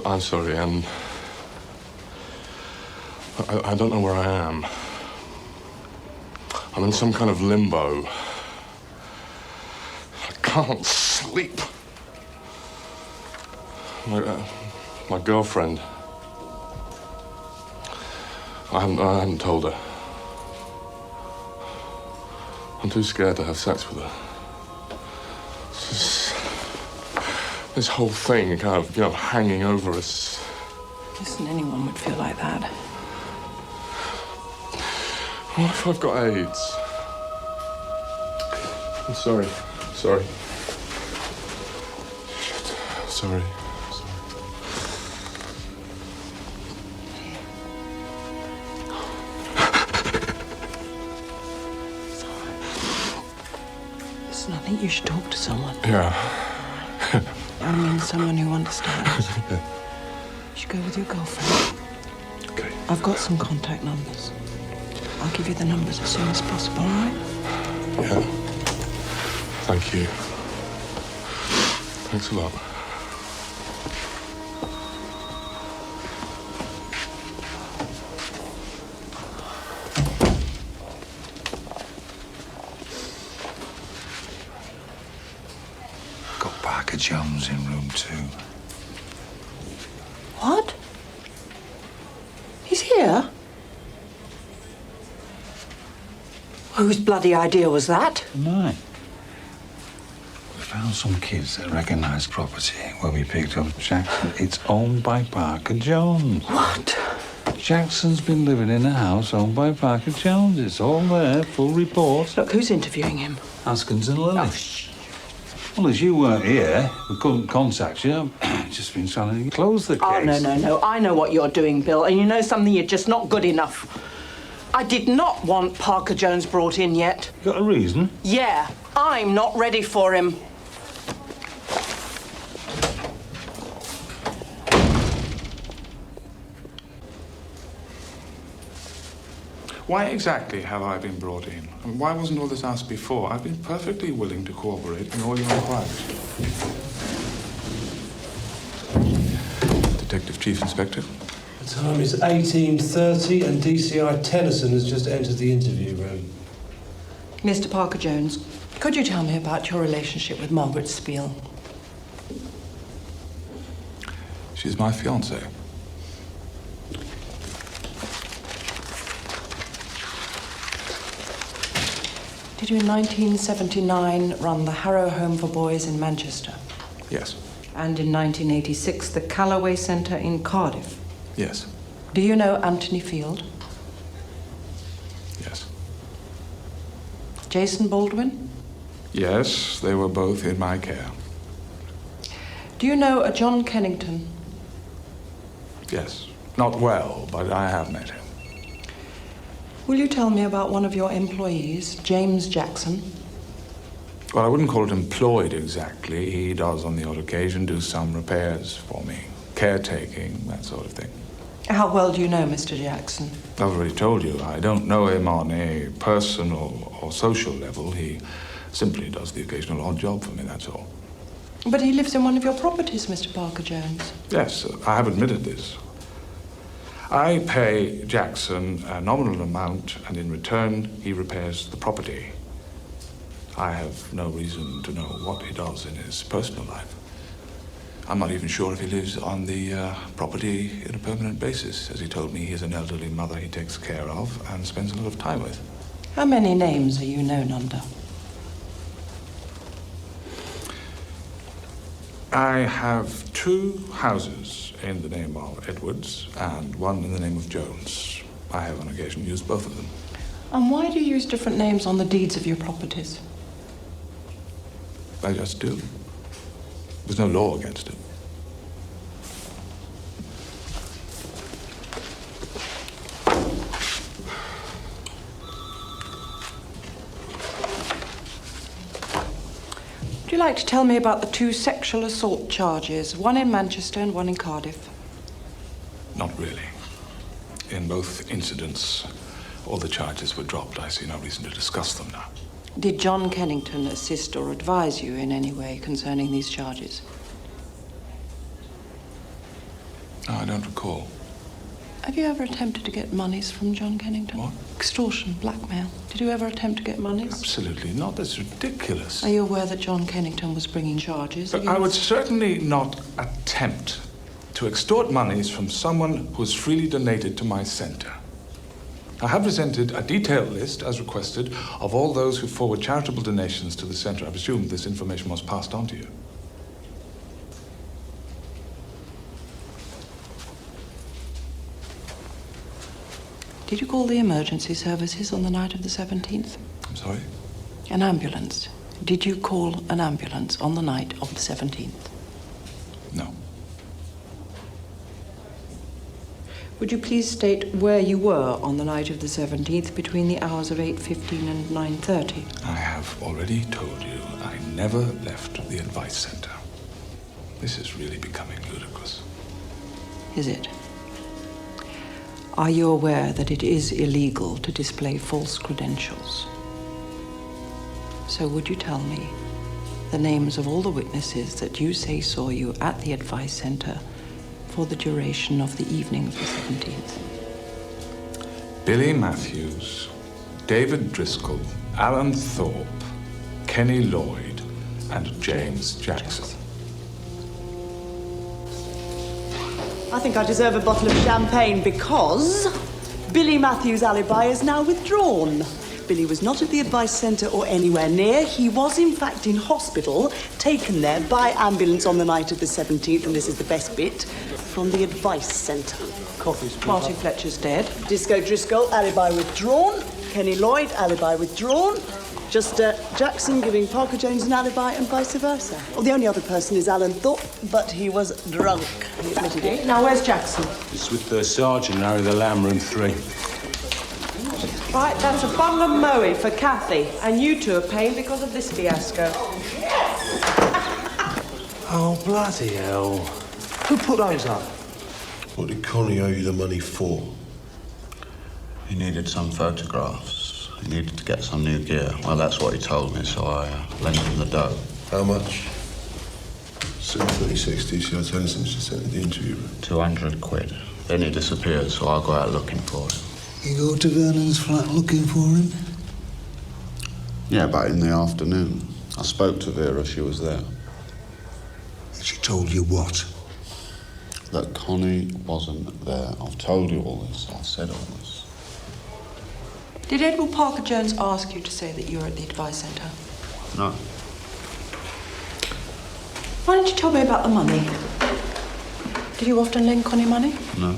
I'm sorry, and I don't know where I am. I'm in some kind of limbo. I can't sleep. My girlfriend. I haven't told her. I'm too scared to have sex with her. This whole thing kind of, hanging over us. Listen, anyone would feel like that. What if I've got AIDS? I'm sorry. Sorry. Shit. Sorry. Listen, I think you should talk to someone. Yeah. I mean, someone who understands. You should go with your girlfriend. Okay. I've got some contact numbers. I'll give you the numbers as soon as possible, all right? Yeah. Thank you. Thanks a lot. Got Parker Jones in room 2. What? He's here? Whose bloody idea was that? Mine. We found some kids that recognised property where we picked up Jackson. It's owned by Parker Jones. What? Jackson's been living in a house owned by Parker Jones. It's all there, full report. Look, who's interviewing him? Haskins and Lily. Well, as you weren't here, we couldn't contact you. Just been trying to close the case. Oh, no. I know what you're doing, Bill. And you know something? You're just not good enough. I did not want Parker Jones brought in yet. Got a reason? Yeah, I'm not ready for him. Why exactly have I been brought in? And why wasn't all this asked before? I've been perfectly willing to cooperate in all your inquiries. Detective Chief Inspector. The time is 18:30 and DCI Tennison has just entered the interview room. Mr. Parker Jones, could you tell me about your relationship with Margaret Spiel? She's my fiancée. Did you in 1979 run the Harrow Home for Boys in Manchester? Yes. And in 1986 the Callaway Centre in Cardiff? Yes. Do you know Anthony Field? Yes. Jason Baldwin? Yes, they were both in my care. Do you know a John Kennington? Yes. Not well, but I have met him. Will you tell me about one of your employees, James Jackson? Well, I wouldn't call it employed exactly. He does, on the odd occasion, do some repairs for me. Caretaking, that sort of thing. How well do you know Mr. Jackson? I've already told you, I don't know him on a personal or social level. He simply does the occasional odd job for me, that's all. But he lives in one of your properties, Mr. Parker Jones. Yes, I have admitted this. I pay Jackson a nominal amount, and in return, he repairs the property. I have no reason to know what he does in his personal life. I'm not even sure if he lives on the property on a permanent basis. As he told me, he has an elderly mother he takes care of and spends a lot of time with. How many names are you known under? I have 2 houses in the name of Edwards and 1 in the name of Jones. I have on occasion used both of them. And why do you use different names on the deeds of your properties? I just do. There's no law against it. like to tell me about the 2 sexual assault charges, one in Manchester and one in Cardiff? Not really. In both incidents, all the charges were dropped. I see no reason to discuss them now. Did John Kennington assist or advise you in any way concerning these charges? No, I don't recall. Have you ever attempted to get monies from John Kennington? What? Extortion, blackmail. Did you ever attempt to get monies? Absolutely not. That's ridiculous. Are you aware that John Kennington was bringing charges But I would certainly not attempt to extort monies from someone who has freely donated to my centre. I have presented a detailed list, as requested, of all those who forward charitable donations to the centre. I presume this information was passed on to you. Did you call the emergency services on the night of the 17th? I'm sorry? An ambulance. Did you call an ambulance on the night of the 17th? No. Would you please state where you were on the night of the 17th between the hours of 8:15 and 9:30? I have already told you I never left the advice centre. This is really becoming ludicrous. Is it? Are you aware that it is illegal to display false credentials? So would you tell me the names of all the witnesses that you say saw you at the advice centre for the duration of the evening of the 17th? Billy Matthews, David Driscoll, Alan Thorpe, Kenny Lloyd, and James Jackson. I think I deserve a bottle of champagne because Billy Matthews' alibi is now withdrawn. Billy was not at the advice centre or anywhere near. He was, in fact, in hospital, taken there by ambulance on the night of the 17th, and this is the best bit, from the advice centre. Martin Fletcher's dead. Disco Driscoll, alibi withdrawn. Kenny Lloyd, alibi withdrawn. Just Jackson giving Parker Jones an alibi and vice versa. Well, the only other person is Alan Thorpe, but he was drunk, he admitted it. Now, where's Jackson? It's with the sergeant, Harry the Lamb, room 3. Right, that's a bottle of Moe for Kathy. And you two are paying because of this fiasco. Oh, bloody hell. Who put those up? What did Connie owe you the money for? He needed some photographs. He needed to get some new gear. Well, that's what he told me, so I lent him the dough. How much? 7:36 DCI Tennison just sent in the interview room. 200 quid. Then he disappeared, so I go out looking for him. You go to Vernon's flat looking for him? Yeah, but in the afternoon. I spoke to Vera, she was there. She told you what? That Connie wasn't there. I've told you all this. I've said all this. Did Edward Parker Jones ask you to say that you were at the advice centre? No. Why don't you tell me about the money? Did you often lend Connie money? No.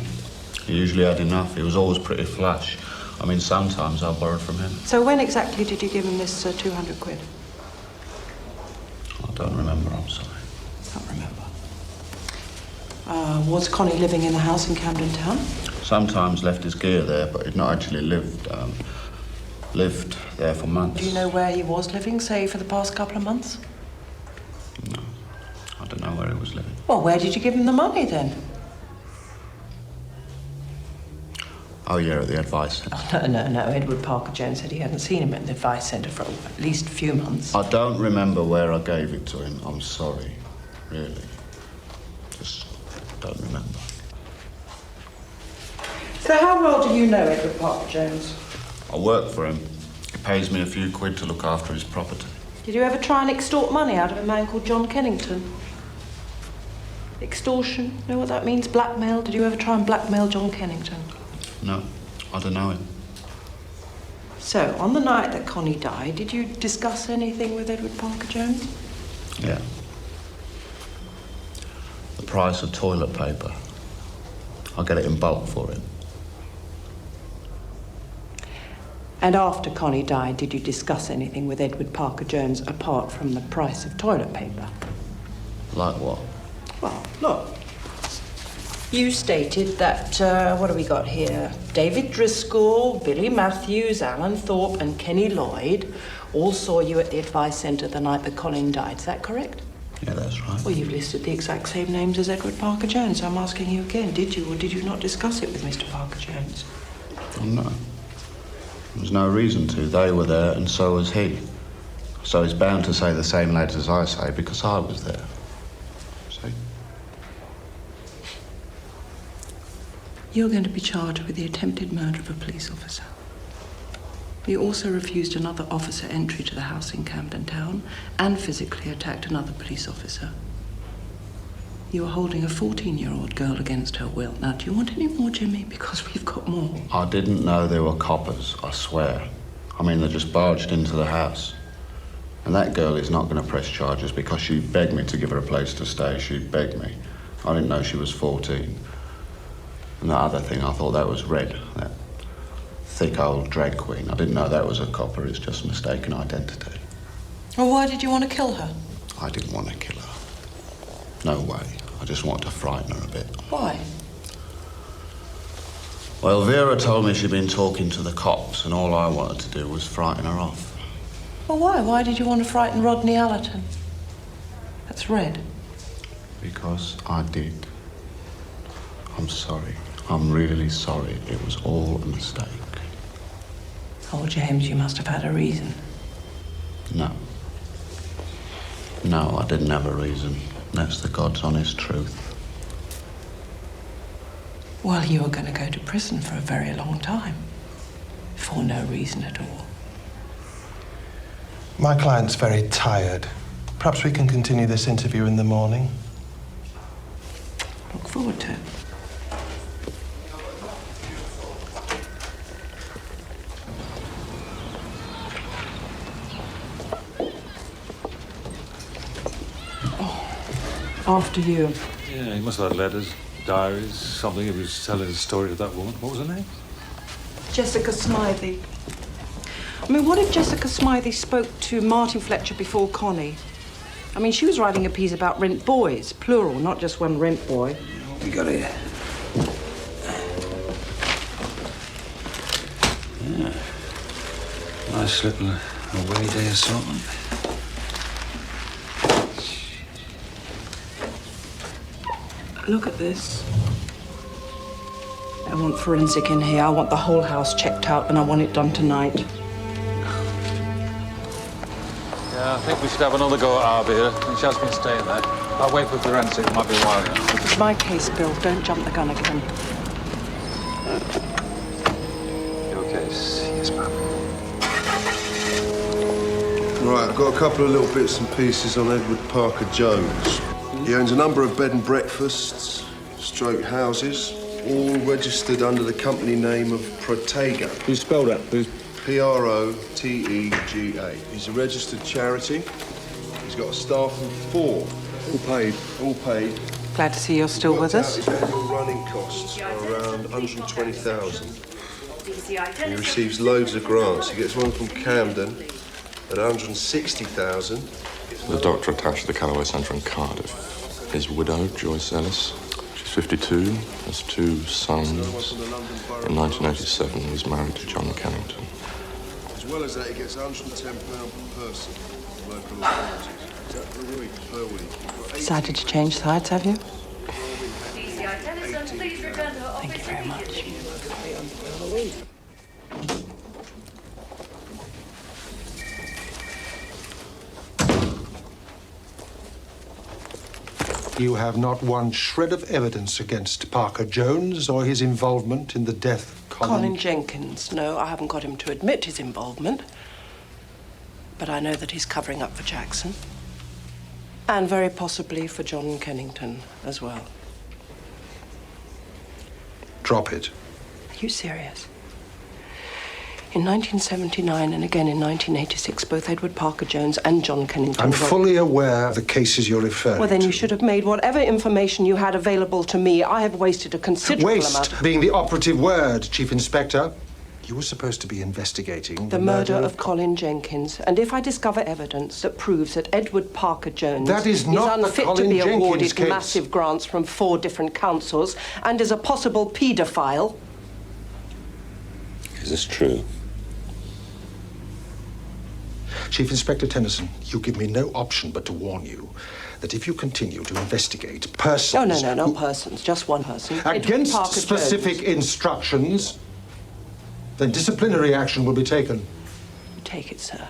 He usually had enough. He was always pretty flush. I mean, sometimes I borrowed from him. So when exactly did you give him this 200 quid? I don't remember, I'm sorry. Can't remember. Was Connie living in the house in Camden Town? Sometimes left his gear there, but he'd not actually lived there for months. Do you know where he was living, say, for the past couple of months? No. I don't know where he was living. Well, where did you give him the money, then? Oh, yeah, at the advice centre. Oh, no. Edward Parker Jones said he hadn't seen him at the advice centre for at least a few months. I don't remember where I gave it to him. I'm sorry. Really. Just don't remember. So how well do you know Edward Parker Jones? I work for him. He pays me a few quid to look after his property. Did you ever try and extort money out of a man called John Kennington? Extortion? Know what that means? Blackmail? Did you ever try and blackmail John Kennington? No, I don't know him. So, on the night that Connie died, did you discuss anything with Edward Parker Jones? Yeah. The price of toilet paper. I'll get it in bulk for him. And after Connie died, did you discuss anything with Edward Parker Jones apart from the price of toilet paper? Like what? Well, look. You stated that, what have we got here? David Driscoll, Billy Matthews, Alan Thorpe and Kenny Lloyd all saw you at the advice centre the night that Colin died. Is that correct? Yeah, that's right. Well, you've listed the exact same names as Edward Parker Jones. I'm asking you again, did you or did you not discuss it with Mr. Parker Jones? Oh, no. There's no reason to. They were there and so was he. So he's bound to say the same lads as I say because I was there. See? You're going to be charged with the attempted murder of a police officer. You also refused another officer entry to the house in Camden Town and physically attacked another police officer. You were holding a 14-year-old girl against her will. Now, do you want any more, Jimmy? Because we've got more. I didn't know there were coppers, I swear. I mean, they just barged into the house. And that girl is not going to press charges because she begged me to give her a place to stay. She begged me. I didn't know she was 14. And that other thing, I thought that was Red, that thick old drag queen. I didn't know that was a copper. It's just mistaken identity. Well, why did you want to kill her? I didn't want to kill her. No way. I just wanted to frighten her a bit. Why? Well, Vera told me she'd been talking to the cops, and all I wanted to do was frighten her off. Well, why? Why did you want to frighten Rodney Allerton? That's Red. Because I did. I'm sorry. I'm really sorry. It was all a mistake. Oh, James, you must have had a reason. No. No, I didn't have a reason. That's the God's honest truth. Well, you were going to go to prison for a very long time. For no reason at all. My client's very tired. Perhaps we can continue this interview in the morning. Look forward to it. After you. Yeah, he must have had letters, diaries, something. He was telling his story to that woman. What was her name? Jessica Smythe. I mean, what if Jessica Smythe spoke to Martin Fletcher before Connie? I mean, she was writing a piece about rent boys, plural, not just one rent boy. What we got here? Yeah. Nice little away day assortment. Look at this. I want forensic in here. I want the whole house checked out, and I want it done tonight. Yeah, I think we should have another go at Arby here. She has been staying there. I'll wait for forensic. It might be a while yet. It's my case, Bill. Don't jump the gun again. Your case, yes, ma'am. Right, I've got a couple of little bits and pieces on Edward Parker Jones. He owns a number of bed and breakfasts, stroke houses, all registered under the company name of Protega. You spelled that, please? Protega. He's a registered charity. He's got a staff of 4. All paid. All paid. Glad to see you're still with us. His annual running costs are around 120,000. He receives loads of grants. He gets one from Camden at 160,000. The doctor attached to the Callaway Centre in Cardiff is widowed, Joyce Ellis. She's 52, has 2 sons. In 1987, he was married to John Kennington. As well as that, he gets £110 per person from local authorities. Is that per week? Decided to change sides, have you? Tennison, please return to her office. Thank you very much. You have not one shred of evidence against Parker Jones or his involvement in the death of Colin Jenkins. No, I haven't got him to admit his involvement. But I know that he's covering up for Jackson. And very possibly for John Kennington as well. Drop it. Are you serious? In 1979 and again in 1986, both Edward Parker Jones and John Kennington I'm were... fully aware of the cases you're referring Well, then to. you should have made whatever information you had available to me. I have wasted a considerable amount... Waste being the operative word, Chief Inspector. You were supposed to be investigating the murder of Colin Jenkins. And if I discover evidence that proves that Edward Parker Jones That is not the unfit Colin to be Jenkins awarded case. massive grants from 4 different councils and is a possible paedophile... Is this true? Chief Inspector Tennison, you give me no option but to warn you that if you continue to investigate persons... No, not persons, just one person. Against Parker specific Jones. instructions, then disciplinary action will be taken. Take it, sir,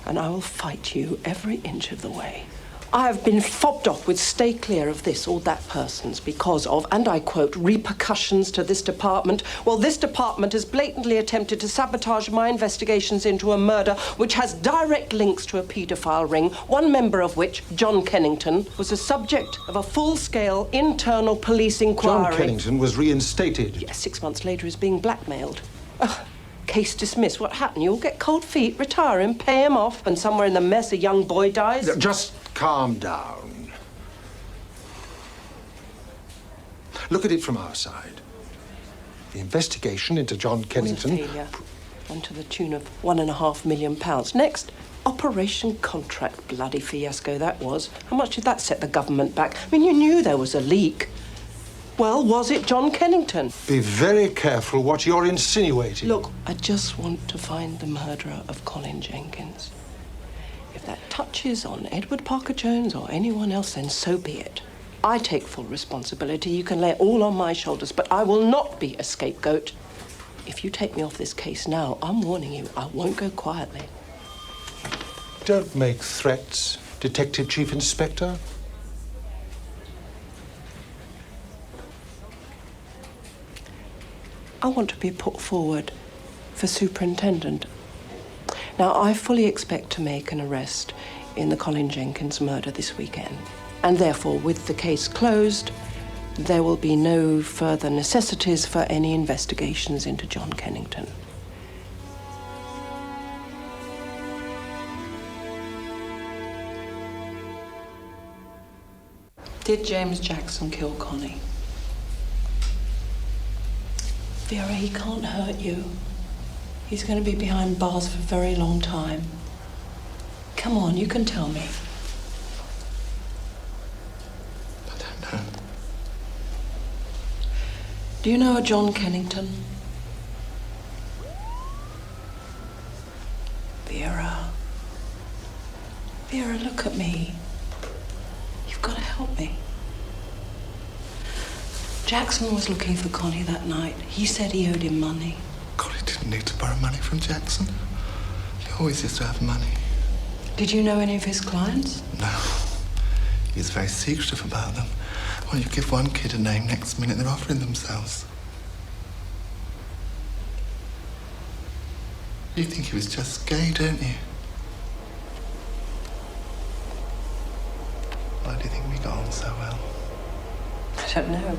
and I will fight you every inch of the way. I have been fobbed off with stay clear of this or that person's because of, and I quote, repercussions to this department. Well, this department has blatantly attempted to sabotage my investigations into a murder which has direct links to a paedophile ring, one member of which, John Kennington, was the subject of a full-scale internal police inquiry. John Kennington was reinstated. Yes, 6 months later he's being blackmailed. Case dismissed. What happened? You'll get cold feet, retire him, pay him off, and somewhere in the mess a young boy dies? Just calm down. Look at it from our side. The investigation into John Kennington... was a failure, and to the tune of £1.5 million. Next, Operation Contract. Bloody fiasco that was. How much did that set the government back? I mean, you knew there was a leak. Well, was it John Kennington? Be very careful what you're insinuating. Look, I just want to find the murderer of Colin Jenkins. If that touches on Edward Parker Jones or anyone else, then so be it. I take full responsibility. You can lay it all on my shoulders, but I will not be a scapegoat. If you take me off this case now, I'm warning you, I won't go quietly. Don't make threats, Detective Chief Inspector. I want to be put forward for superintendent. Now, I fully expect to make an arrest in the Colin Jenkins murder this weekend. And therefore, with the case closed, there will be no further necessities for any investigations into John Kennington. Did James Jackson kill Connie? Vera, he can't hurt you. He's going to be behind bars for a very long time. Come on, you can tell me. I don't know. Do you know a John Kennington? Vera. Vera, look at me. You've got to help me. Jackson was looking for Connie that night. He said he owed him money. Connie didn't need to borrow money from Jackson. He always used to have money. Did you know any of his clients? No. He's very secretive about them. Well, you give one kid a name, next minute they're offering themselves. You think he was just gay, don't you? Why do you think we got on so well? I don't know.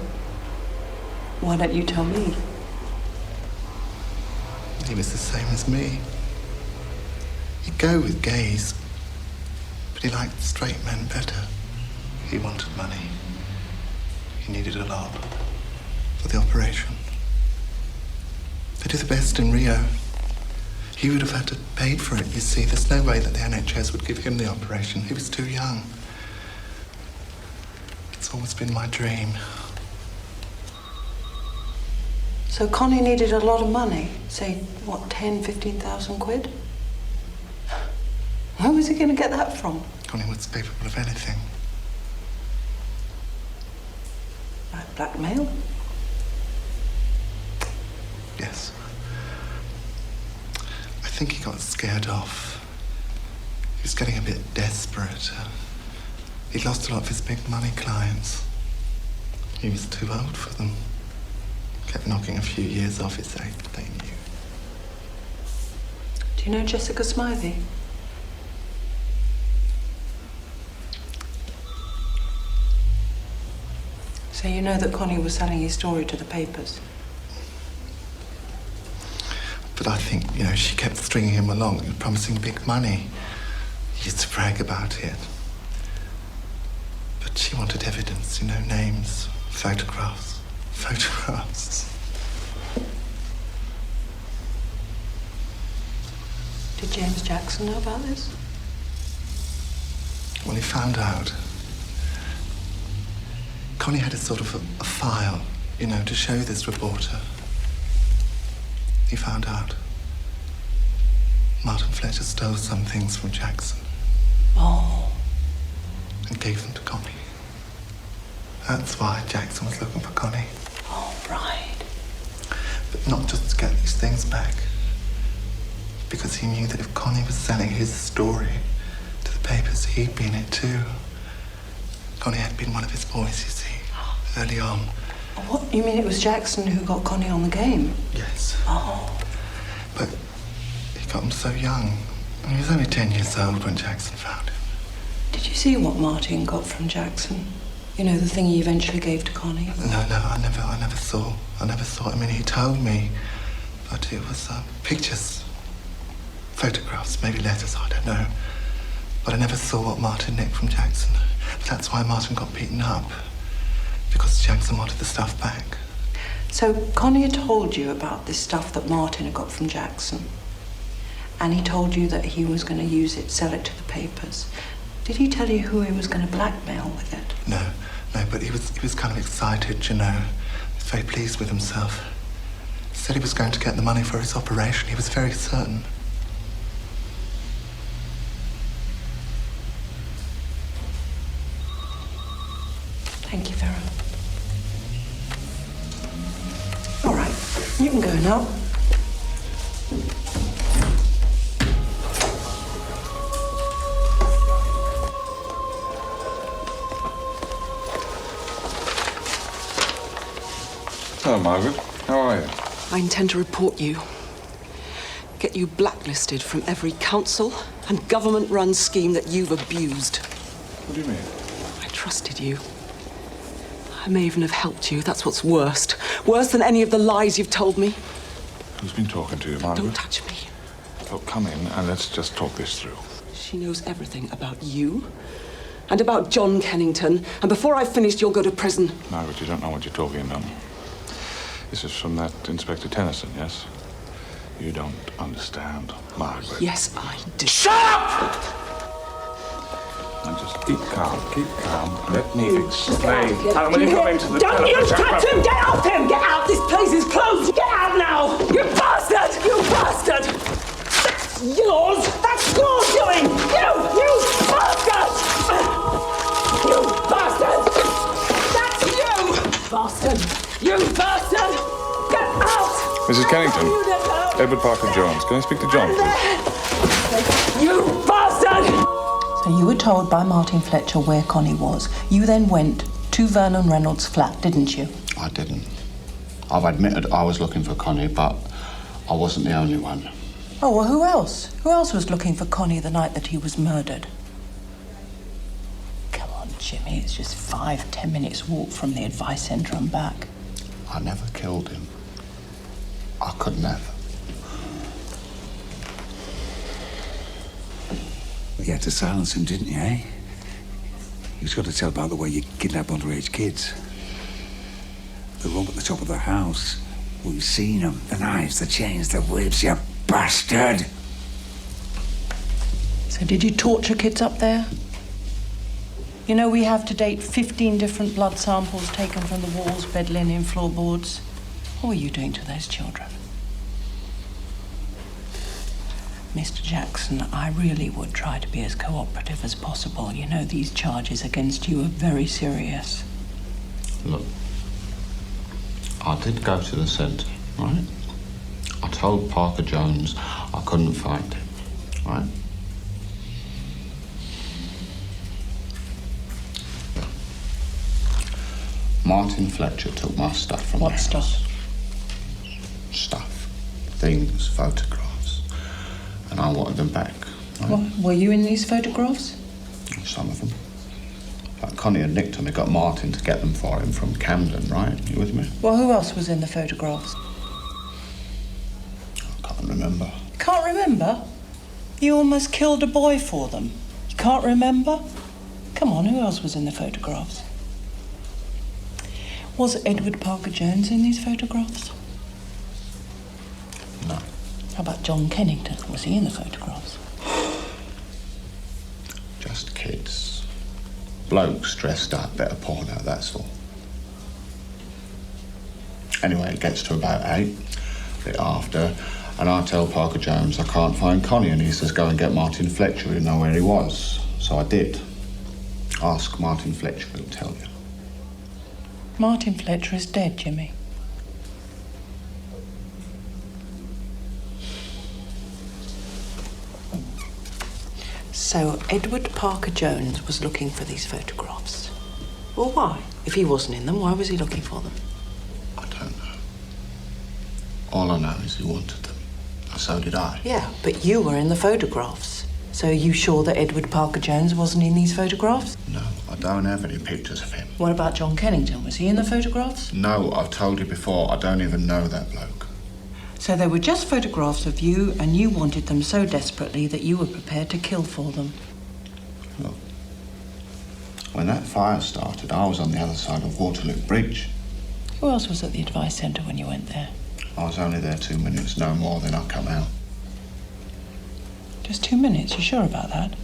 Why don't you tell me? He was the same as me. He'd go with gays, but he liked straight men better. He wanted money. He needed a lot for the operation. They do the best in Rio. He would have had to pay for it, you see. There's no way that the NHS would give him the operation. He was too young. It's always been my dream. So Connie needed a lot of money. Say, what, 10, 15,000 quid? Where was he going to get that from? Connie was capable of anything. Like blackmail? Yes. I think he got scared off. He was getting a bit desperate. He'd lost a lot of his big money clients. He was too old for them. Kept knocking a few years off his age, but they knew. Do you know Jessica Smythe? So you know that Connie was selling his story to the papers? But I think, you know, she kept stringing him along, promising big money. He used to brag about it. But she wanted evidence, you know, names, photographs. Did James Jackson know about this? Well, he found out. Connie had a sort of a file, you know, to show this reporter. He found out. Martin Fletcher stole some things from Jackson. Oh. And gave them to Connie. That's why Jackson was looking for Connie. Oh, right. But not just to get these things back. Because he knew that if Connie was selling his story to the papers, he'd be in it too. Connie had been one of his boys, you see, early on. What? You mean it was Jackson who got Connie on the game? Yes. Oh. But he got him so young. And he was only 10 years old when Jackson found him. Did you see what Martin got from Jackson? You know, the thing he eventually gave to Connie? No, I never saw. I mean, he told me. But it was pictures. Photographs, maybe letters, I don't know. But I never saw what Martin nicked from Jackson. But that's why Martin got beaten up. Because Jackson wanted the stuff back. So Connie had told you about this stuff that Martin had got from Jackson. And he told you that he was going to use it, sell it to the papers. Did he tell you who he was going to blackmail with it? No, but he was kind of excited, you know. He was very pleased with himself. He said he was going to get the money for his operation. He was very certain. Thank you, Vera. All right, you can go now. Hello, Margaret. How are you? I intend to report you. Get you blacklisted from every council and government-run scheme that you've abused. What do you mean? I trusted you. I may even have helped you. That's what's worst. Worse than any of the lies you've told me. Who's been talking to you, Margaret? Don't touch me. Look, come in and let's just talk this through. She knows everything about you and about John Kennington. And before I've finished, you'll go to prison. Margaret, you don't know what you're talking about. This is from that Inspector Tennison, yes? You don't understand, Margaret. Yes, I do. Shut up! Now just keep calm, Let me explain. Helen, will you come into the Don't you television? touch him! Get out him! Get out! This place is closed! Get out now! You bastard! You bastard! That's yours! That's your doing! You bastard! You bastard! That's you! Bastard! You bastard! Get out! Mrs. Kennington, Edward Parker Jones. Can I speak to John, please? You bastard! So you were told by Martin Fletcher where Connie was. You then went to Vernon Reynolds' flat, didn't you? I didn't. I've admitted I was looking for Connie, but I wasn't the only one. Oh, well, who else? Who else was looking for Connie the night that he was murdered? Come on, Jimmy, it's just 5-10 minutes walk from the advice centre and back. I never killed him. I could never. You had to silence him, didn't you, eh? You've got to tell about the way you kidnap underage kids. The room at the top of the house. We've seen them. The knives, the chains, the whips, you bastard! So did you torture kids up there? You know, we have to date 15 different blood samples taken from the walls, bed linen, floorboards. What were you doing to those children? Mr. Jackson, I really would try to be as cooperative as possible. You know, these charges against you are very serious. Look, I did go to the centre, right? I told Parker Jones I couldn't find him, right? Martin Fletcher took my stuff from the house. What stuff? Stuff. Things, photographs. And I wanted them back. Right? What, were you in these photographs? Some of them. But Connie had nicked them. He got Martin to get them for him from Camden, right? You with me? Well, who else was in the photographs? I can't remember. Can't remember? You almost killed a boy for them. You can't remember? Come on, who else was in the photographs? Was Edward Parker Jones in these photographs? No. How about John Kennington? Was he in the photographs? Just kids. Blokes dressed up, bit of porno, that's all. Anyway, it gets to about 8, a bit after, And I tell Parker Jones I can't find Connie, and he says, go and get Martin Fletcher, who know where he was. So I did. Ask Martin Fletcher, he'll tell you. Martin Fletcher is dead, Jimmy. So Edward Parker Jones was looking for these photographs. Well, why? If he wasn't in them, why was he looking for them? I don't know. All I know is he wanted them. And so did I. Yeah, but you were in the photographs. So are you sure that Edward Parker Jones wasn't in these photographs? No, I don't have any pictures of him. What about John Kennington? Was he in the photographs? No, I've told you before, I don't even know that bloke. So they were just photographs of you, and you wanted them so desperately that you were prepared to kill for them. Look, when that fire started, I was on the other side of Waterloo Bridge. Who else was at the advice centre when you went there? I was only there 2 minutes, no more, then I come out. Just 2 minutes? You sure about that?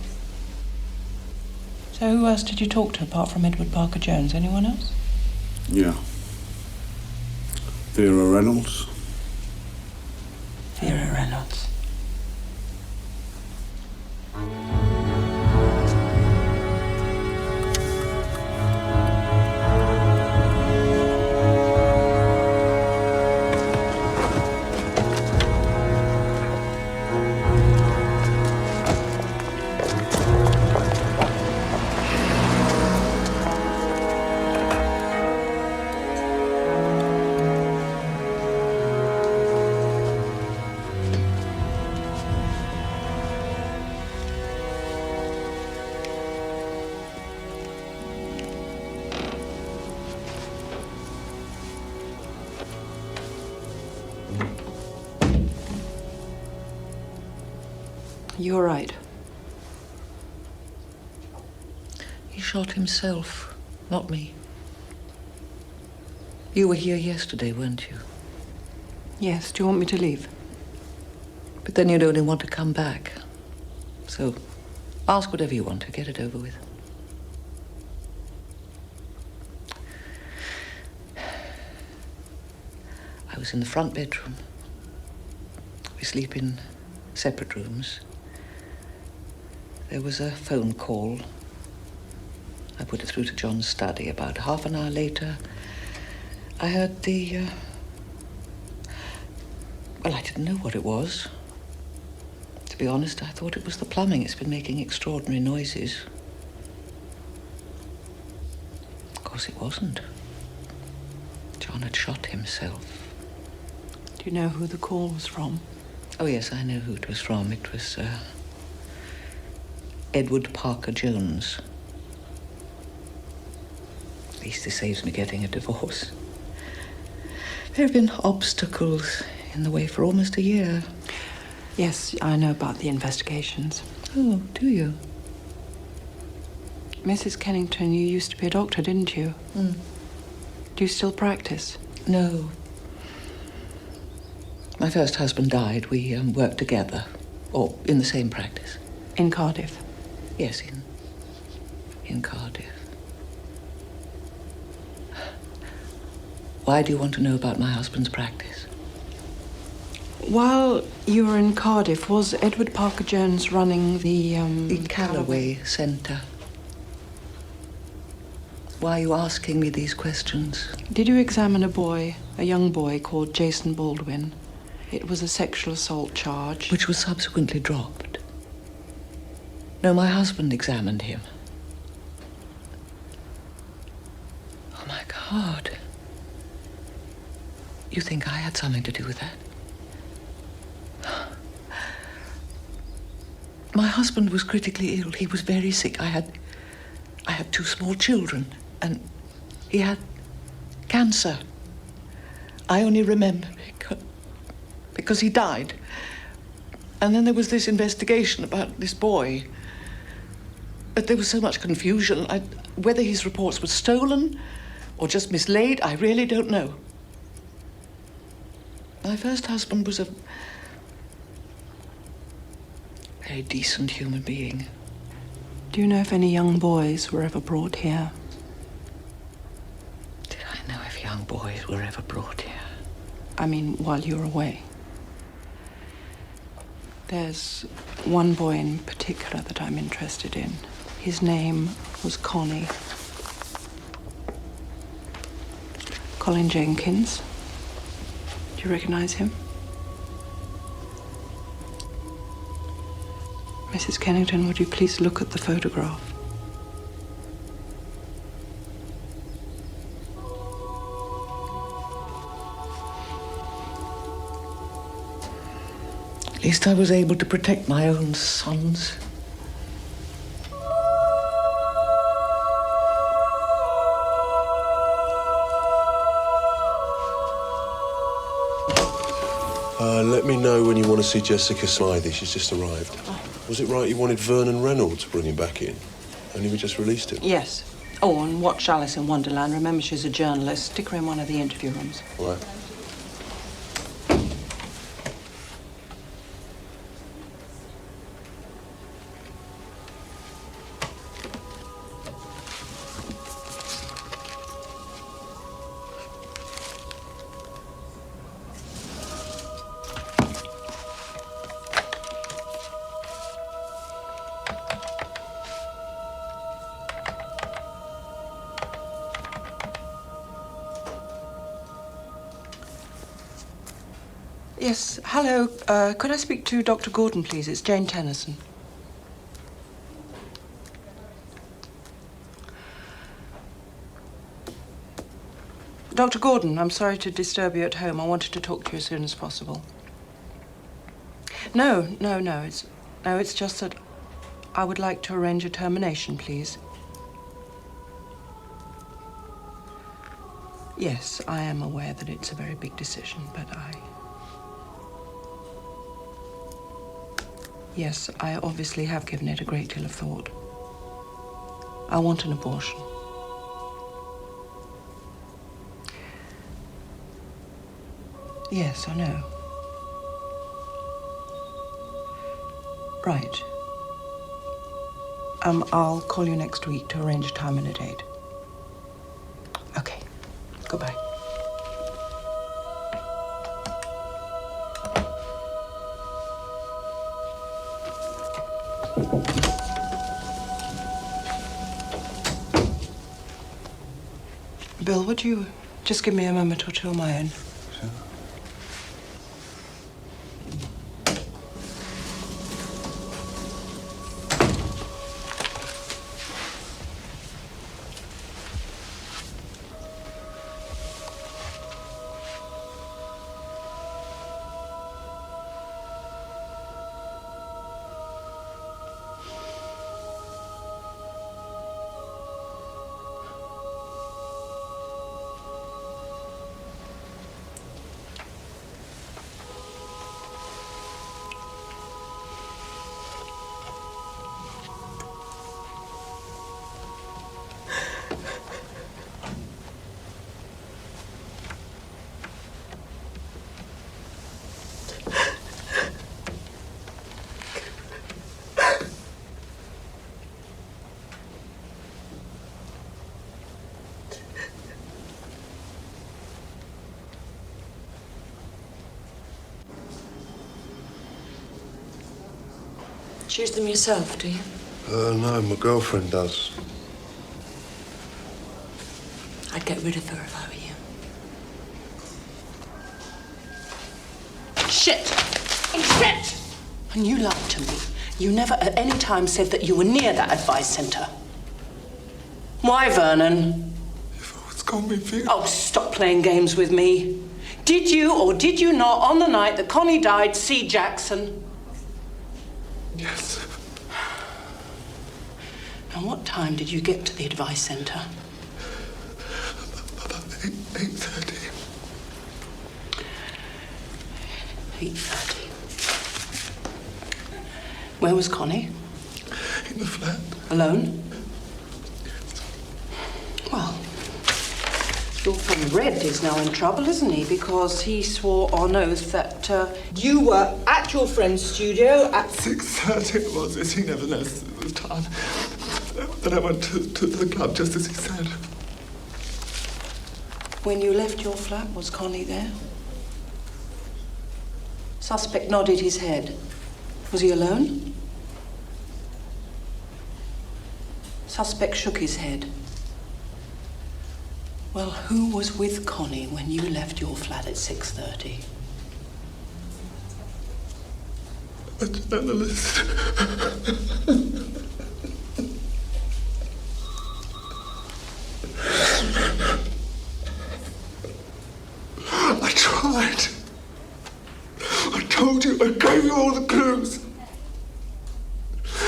So who else did you talk to apart from Edward Parker Jones? Anyone else? Yeah. Vera Reynolds. Vera Reynolds. You're right. He shot himself, not me. You were here yesterday, weren't you? Yes, do you want me to leave? But then you'd only want to come back. So, ask whatever you want to, get it over with. I was in the front bedroom. We sleep in separate rooms. There was a phone call. I put it through to John's study. About half an hour later, I heard the... Well, I didn't know what it was. To be honest, I thought it was the plumbing. It's been making extraordinary noises. Of course, it wasn't. John had shot himself. Do you know who the call was from? Oh, yes, I know who it was from. It was, Edward Parker Jones. At least this saves me getting a divorce. There have been obstacles in the way for almost a year. Yes, I know about the investigations. Oh, do you? Mrs. Kennington, you used to be a doctor, didn't you? Mm. Do you still practice? No. My first husband died. We worked together, or in the same practice. In Cardiff? Yes, in Cardiff. Why do you want to know about my husband's practice? While you were in Cardiff, was Edward Parker Jones running the Callaway Centre? Why are you asking me these questions? Did you examine a young boy called Jason Baldwin? It was a sexual assault charge. Which was subsequently dropped. No, my husband examined him. Oh, my God. You think I had something to do with that? My husband was critically ill. He was very sick. I had 2 small children, and he had cancer. I only remember because he died. And then there was this investigation about this boy. But there was so much confusion. Whether his reports were stolen or just mislaid, I really don't know. My first husband was a very decent human being. Do you know if any young boys were ever brought here? Did I know if young boys were ever brought here? I mean, while you were away. There's one boy in particular that I'm interested in. His name was Connie. Colin Jenkins. Do you recognize him? Mrs. Kennington, would you please look at the photograph? At least I was able to protect my own sons. Let me know when you want to see Jessica Smythe. She's just arrived. Oh. Was it right you wanted Vernon Reynolds to bring him back in? Only we just released him. Yes. Oh, and watch Alice in Wonderland. Remember, she's a journalist. Stick her in one of the interview rooms. Right. Yes, hello. Could I speak to Dr. Gordon, please? It's Jane Tennison. Dr. Gordon, I'm sorry to disturb you at home. I wanted to talk to you as soon as possible. No. It's just that I would like to arrange a termination, please. Yes, I am aware that it's a very big decision, but Yes, I obviously have given it a great deal of thought. I want an abortion. Yes, I know. Right. I'll call you next week to arrange a time and a date. Okay. Goodbye. Bill, would you just give me a moment or two of my own? Sure. Choose them yourself, do you? No, my girlfriend does. I'd get rid of her if I were you. Shit! Shit! And you lied to me. You never at any time said that you were near that advice centre. Why, Vernon? It's gone me, Vic. Oh, stop playing games with me. Did you or did you not, on the night that Connie died, see Jackson? Yes. And what time did you get to the advice centre? About 8:30. 8:30. Where was Connie? In the flat. Alone? Well, your friend Red is now in trouble, isn't he? Because he swore on oath that you were at your friend's studio at 6:30 it was. He never knows the time. Then I went to the club just as he said. When you left your flat, was Connie there? Suspect nodded his head. Was he alone? Suspect shook his head. Well, who was with Connie when you left your flat at 6:30? A journalist. I tried. I told you, I gave you all the clues.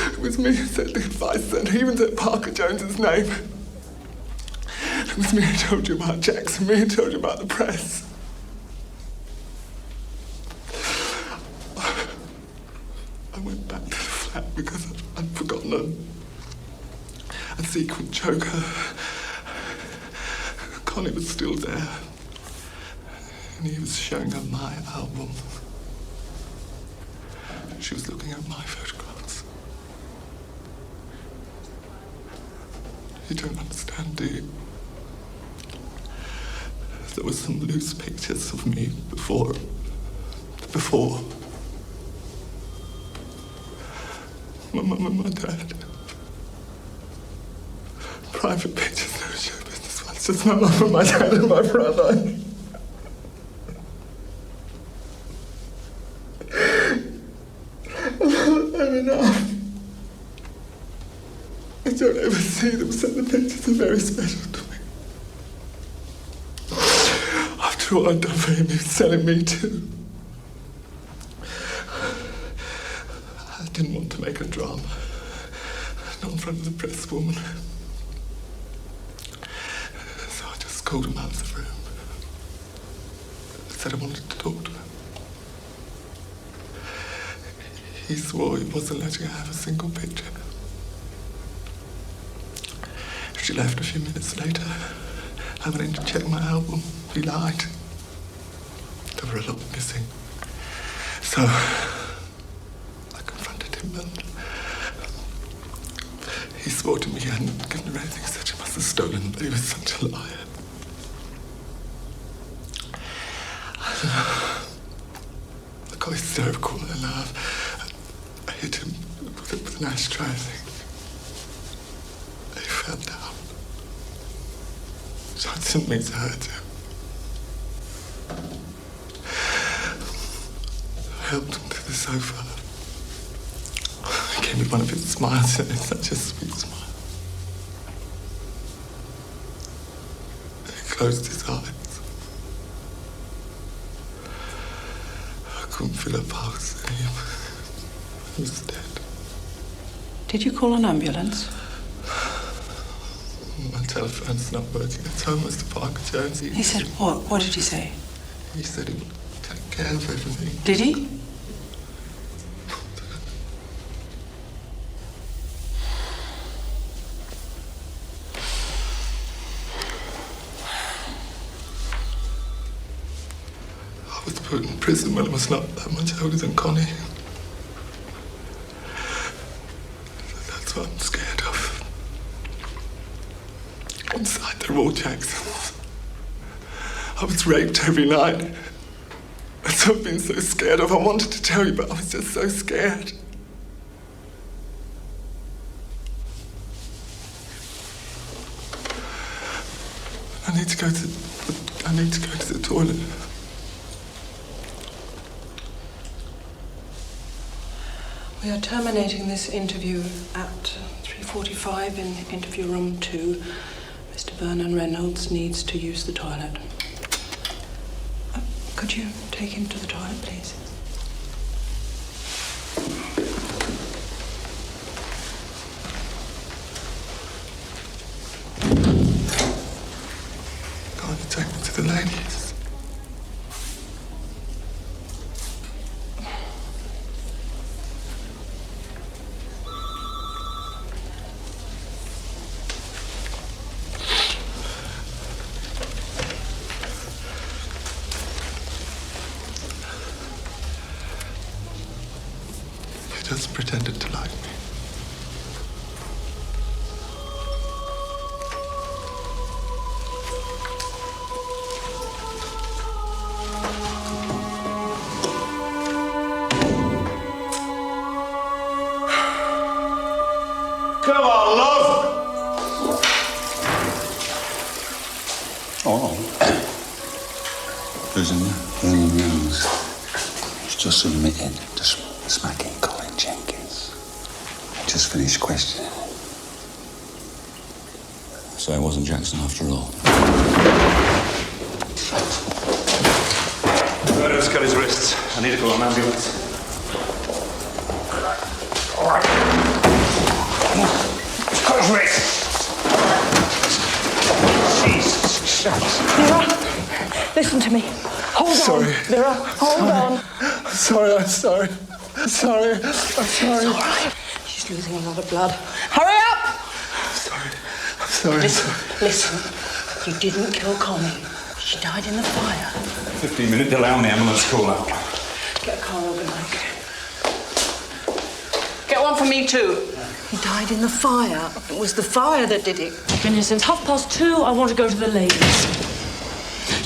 It was me who said the advice and he even said Parker Jones's name. It was me who told you about Jackson, me who told you about the press. I went back to the flat because I'd forgotten a secret joker. Connie was still there. And he was showing her my album. She was looking at my photographs. You don't understand, do you? There were some loose pictures of me before. My mum and my dad. Private pictures, no show business ones. Just my mum and my dad and my brother. I'm enough. I don't ever see them, so the pictures are very special to me. After all I've done for him, he's selling me too. I didn't want to make a drama. Not in front of the press woman. So I just called him out of the room. I said I wanted to talk to him. He swore he wasn't letting her have a single picture. She left a few minutes later, having to check my album. He lied. There were a lot missing. So, I confronted him and he swore to me he hadn't given her anything. He said she must have stolen, but he was such a liar. I got hysterical and I hit him with an ashtray, I think. He fell down. So I didn't mean to hurt him. I helped him to the sofa. He gave me one of his smiles, and it's such a sweet smile. He closed his eyes. I couldn't feel a pulse. He was dead. Did you call an ambulance? My telephone's not working. I told Mr. Parker Jones. He said what? What did he say? He said he would take care of everything. Did he? I was put in prison when I was not that much older than Connie. That's what I'm scared of. Inside, they're all Jacksons. I was raped every night. That's what I've been so scared of. I wanted to tell you, but I was just so scared. I need to go to the toilet. We are terminating this interview at 3:45 in interview room 2. Mr. Vernon Reynolds needs to use the toilet. Could you take him to the toilet, please? Can't you take me to the ladies? Just pretended to like me. Oh. Prisoner Vernon Reynolds. He's just admitted to smacking Colin Jenkins. Just finished questioning. So it wasn't Jackson after all. Murder's cut his wrists. I need to call an ambulance. All right. Cut his wrists. Jesus Christ. Vera, listen to me. Hold Sorry. on. Vera, hold on. I'm sorry. I'm sorry. I'm sorry. I'm sorry. It's all right. She's losing a lot of blood. Hurry up! I'm sorry. Listen. You didn't kill Connie. She died in the fire. 15-minute delay on the ambulance call out. Get a car organised. Get one for me too. He died in the fire. It was the fire that did it. I've been here since 2:30. I want to go to the ladies.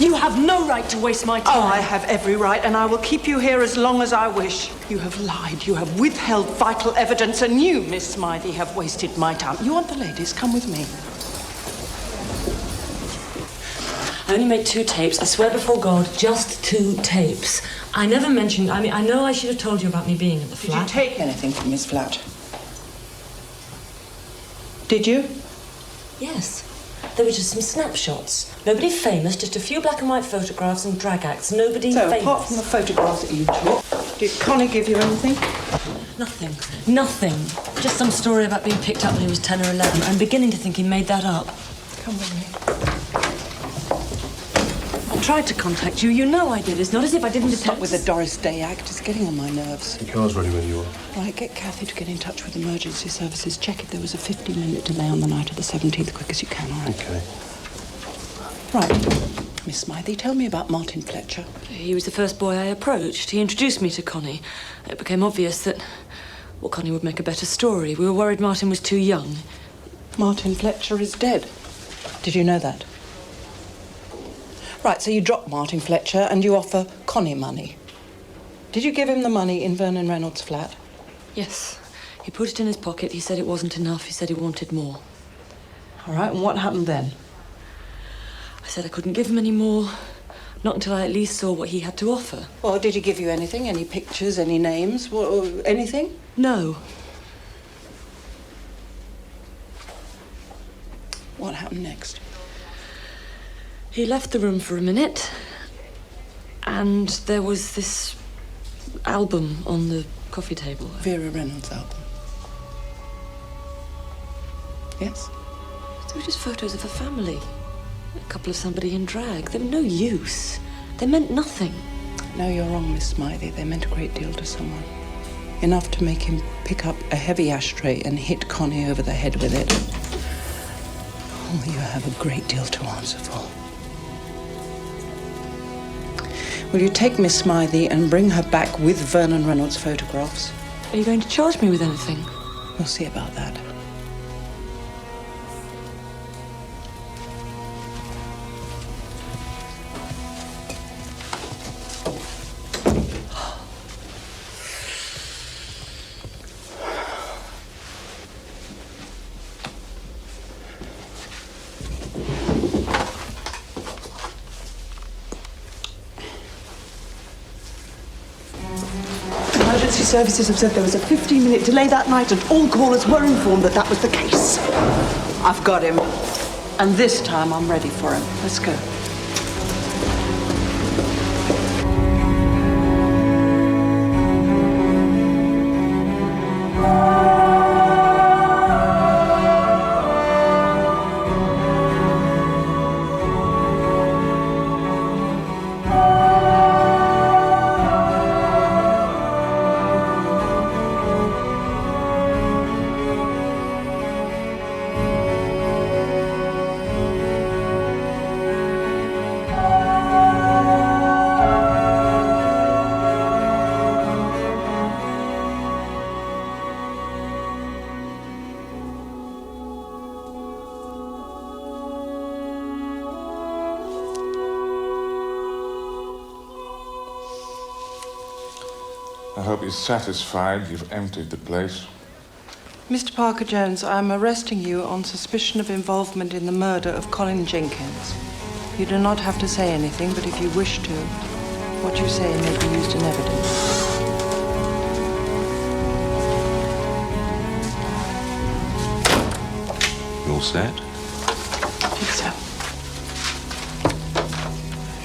You have no right to waste my time. Oh, I have every right, and I will keep you here as long as I wish. You have lied. You have withheld vital evidence, and you, Miss Smythe, have wasted my time. You want the ladies? Come with me. I only made 2 tapes. I swear before God, just 2 tapes. I never mentioned... I know I should have told you about me being at the flat. Did you take anything from his flat? Did you? Yes. There were just some snapshots. Nobody famous, just a few black and white photographs and drag acts. Nobody So, famous. apart from the photographs that you took, did Connie give you anything? Nothing. Nothing. Just some story about being picked up when he was 10 or 11. I'm beginning to think he made that up. Come with me. I tried to contact you. You know I did. It's not as if I didn't Stop with the Doris Day act. It's getting on my nerves. The car's ready when you are. Right, get Kathy to get in touch with emergency services. Check if there was a 15-minute delay on the night of the 17th, quick as you can, all right? Okay. Right. Miss Smythe, tell me about Martin Fletcher. He was the first boy I approached. He introduced me to Connie. It became obvious that, well, Connie would make a better story. We were worried Martin was too young. Martin Fletcher is dead. Did you know that? Right, so you drop Martin Fletcher and you offer Connie money. Did you give him the money in Vernon Reynolds' flat? Yes. He put it in his pocket. He said it wasn't enough. He said he wanted more. All right, and what happened then? I said I couldn't give him any more. Not until I at least saw what he had to offer. Well, did he give you anything? Any pictures, any names, anything? No. What happened next? He left the room for a minute, and there was this album on the coffee table. Vera Reynolds' album. Yes? They were just photos of a family. A couple of somebody in drag. They were no use. They meant nothing. No, you're wrong, Miss Smythe. They meant a great deal to someone. Enough to make him pick up a heavy ashtray and hit Connie over the head with it. Oh, you have a great deal to answer for. Will you take Miss Smythe and bring her back with Vernon Reynolds' photographs? Are you going to charge me with anything? We'll see about that. Emergency services have said there was a 15-minute delay that night and all callers were informed that that was the case. I've got him. And this time I'm ready for him. Let's go. I hope you're satisfied you've emptied the place. Mr. Parker Jones, I'm arresting you on suspicion of involvement in the murder of Colin Jenkins. You do not have to say anything, but if you wish to, what you say may be used in evidence. You all set? I think so.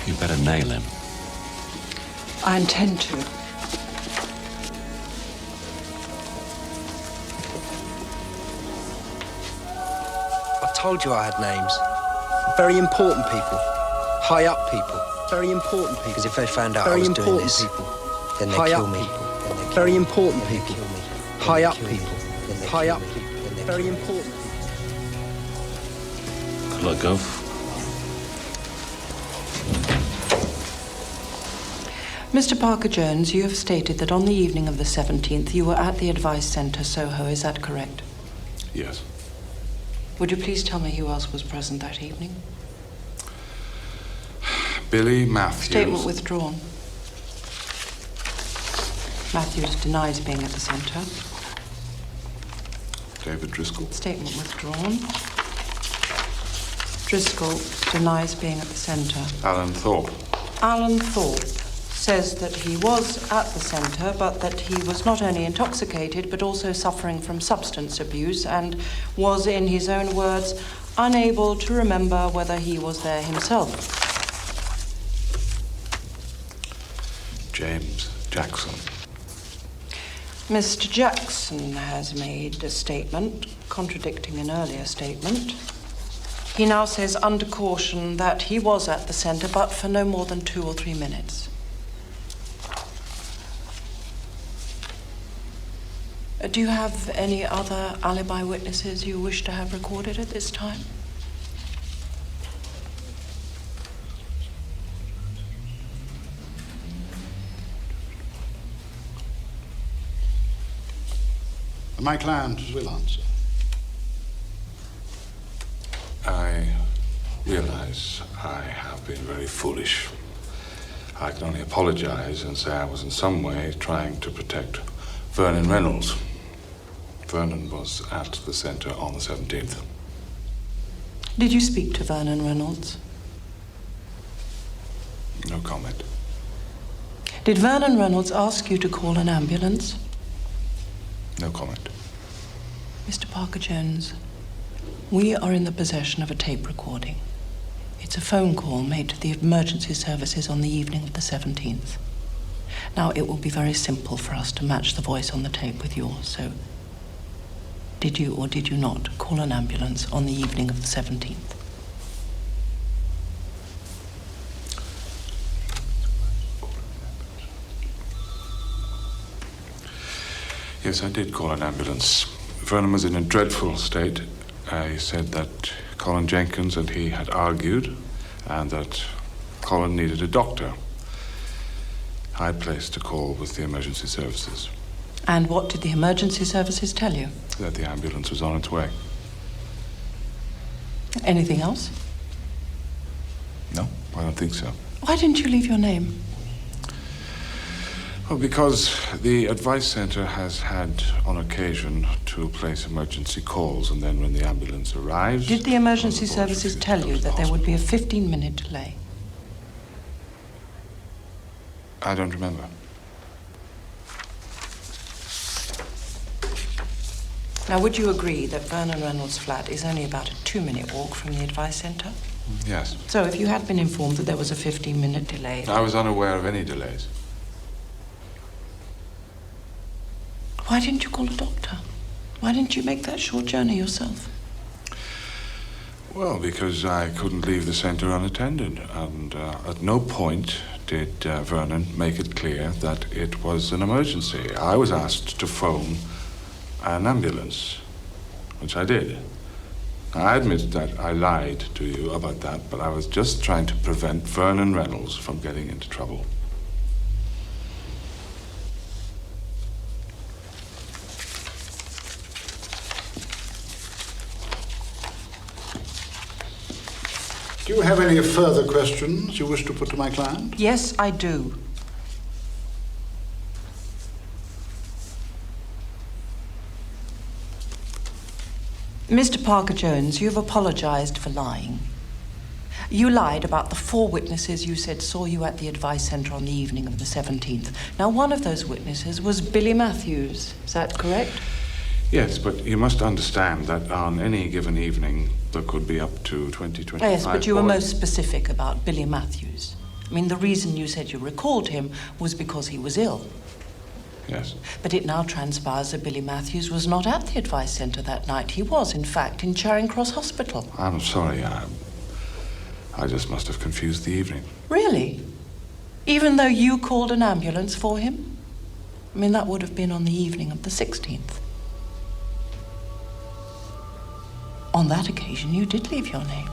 You better nail him. I intend to. I told you I had names. Very important people. High up people. Very important people. Because if they found out I was doing this, then they'd kill me. Very important people. High up people. High up people. Very important people. Good luck, Gov. Mr. Parker-Jones, you have stated that on the evening of the 17th you were at the Advice Centre, Soho. Is that correct? Yes. Would you please tell me who else was present that evening? Billy Matthews. Statement withdrawn. Matthews denies being at the centre. David Driscoll. Statement withdrawn. Driscoll denies being at the centre. Alan Thorpe. Alan Thorpe says that he was at the centre, but that he was not only intoxicated, but also suffering from substance abuse and was, in his own words, unable to remember whether he was there himself. James Jackson. Mr. Jackson has made a statement contradicting an earlier statement. He now says under caution that he was at the centre, but for no more than 2 or 3 minutes. Do you have any other alibi witnesses you wish to have recorded at this time? My client will answer. I realize I have been very foolish. I can only apologize and say I was in some way trying to protect Vernon Reynolds. Vernon was at the centre on the 17th. Did you speak to Vernon Reynolds? No comment. Did Vernon Reynolds ask you to call an ambulance? No comment. Mr. Parker-Jones, we are in the possession of a tape recording. It's a phone call made to the emergency services on the evening of the 17th. Now, it will be very simple for us to match the voice on the tape with yours, so did you or did you not call an ambulance on the evening of the 17th? Yes, I did call an ambulance. Vernon was in a dreadful state. He said that Colin Jenkins and he had argued and that Colin needed a doctor. I placed a call with the emergency services. And what did the emergency services tell you? That the ambulance was on its way. Anything else? No, I don't think so. Why didn't you leave your name? Well, because the Advice Centre has had, on occasion, to place emergency calls, and then when the ambulance arrives... Did the emergency services tell you that there would be a 15-minute delay? I don't remember. Now, would you agree that Vernon Reynolds' flat is only about a 2-minute walk from the Advice Centre? Yes. So if you had been informed that there was a 15-minute delay... I was unaware of any delays. Why didn't you call a doctor? Why didn't you make that short journey yourself? Well, because I couldn't leave the centre unattended, and at no point did Vernon make it clear that it was an emergency. I was asked to phone an ambulance, which I did. I admit that I lied to you about that, but I was just trying to prevent Vernon Reynolds from getting into trouble. Do you have any further questions you wish to put to my client? Yes, I do. Mr. Parker-Jones, you've apologized for lying. You lied about the 4 witnesses you said saw you at the advice centre on the evening of the 17th. Now, one of those witnesses was Billy Matthews. Is that correct? Yes, but you must understand that on any given evening, there could be up to 20, 25 Yes, but you were boys. most specific about Billy Matthews. I mean, the reason you said you recalled him was because he was ill. Yes. But it now transpires that Billy Matthews was not at the advice centre that night. He was, in fact, in Charing Cross Hospital. I'm sorry, I just must have confused the evening. Really? Even though you called an ambulance for him? I mean, that would have been on the evening of the 16th. On that occasion, you did leave your name.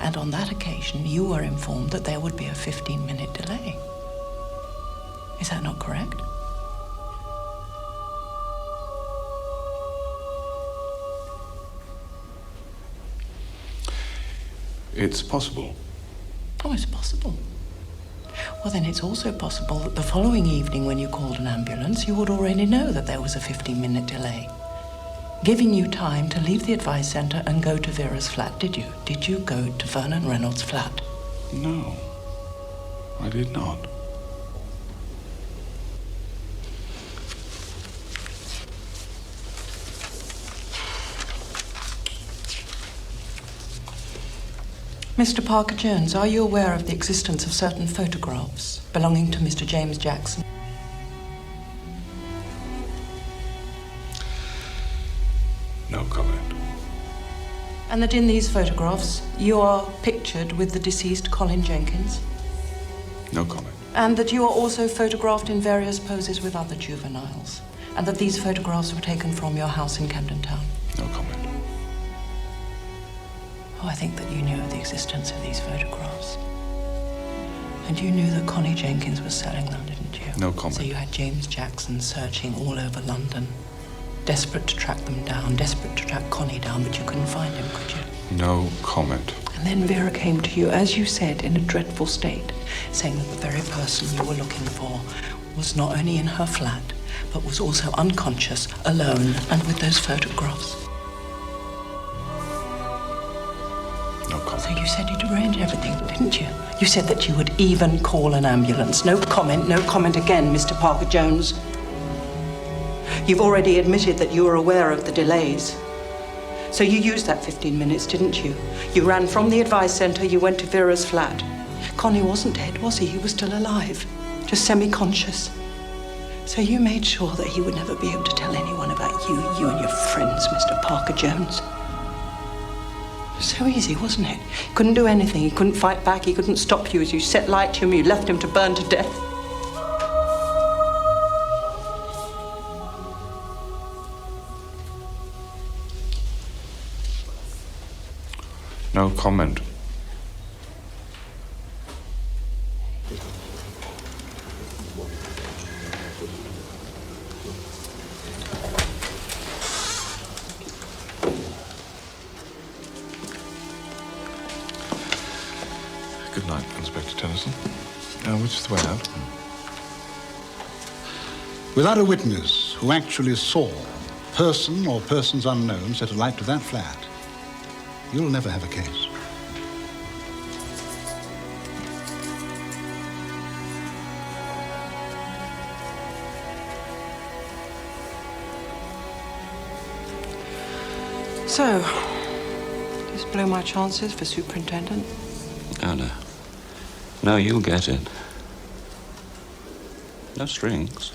And on that occasion, you were informed that there would be a 15-minute delay. Is that not correct? It's possible. Oh, it's possible. Well, then it's also possible that the following evening when you called an ambulance, you would already know that there was a 15-minute delay, giving you time to leave the advice centre and go to Vera's flat, did you? Did you go to Vernon Reynolds' flat? No, I did not. Mr. Parker Jones, are you aware of the existence of certain photographs belonging to Mr. James Jackson? No comment. And that in these photographs, you are pictured with the deceased Colin Jenkins? No comment. And that you are also photographed in various poses with other juveniles? And that these photographs were taken from your house in Camden Town? No comment. Oh, I think that you knew of the existence of these photographs. And you knew that Connie Jenkins was selling them, didn't you? No comment. So you had James Jackson searching all over London, desperate to track them down, desperate to track Connie down, but you couldn't find him, could you? No comment. And then Vera came to you, as you said, in a dreadful state, saying that the very person you were looking for was not only in her flat, but was also unconscious, alone, and with those photographs. No comment. So you said you'd arrange everything, didn't you? You said that you would even call an ambulance. No comment again, Mr. Parker Jones. You've already admitted that you were aware of the delays. So you used that 15 minutes, didn't you? You ran from the advice centre, you went to Vera's flat. Connie wasn't dead, was he? He was still alive, just semi-conscious. So you made sure that he would never be able to tell anyone about you and your friends, Mr. Parker Jones. So easy, wasn't it? He couldn't do anything. He couldn't fight back. He couldn't stop you as you set light to him. You left him to burn to death. No comment. Good night, Inspector Tennison. Which is the way out? Without a witness who actually saw person or persons unknown set a light to that flat, you'll never have a case. So, this blow my chances for superintendent? Oh, no. No, you'll get it. No strings.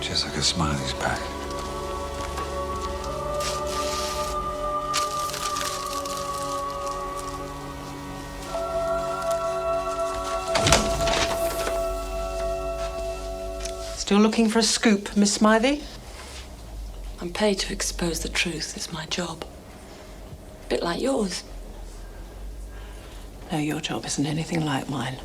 Just like a Smiley's back. Still looking for a scoop, Miss Smiley? I'm paid to expose the truth. It's my job. A bit like yours. No, your job isn't anything like mine.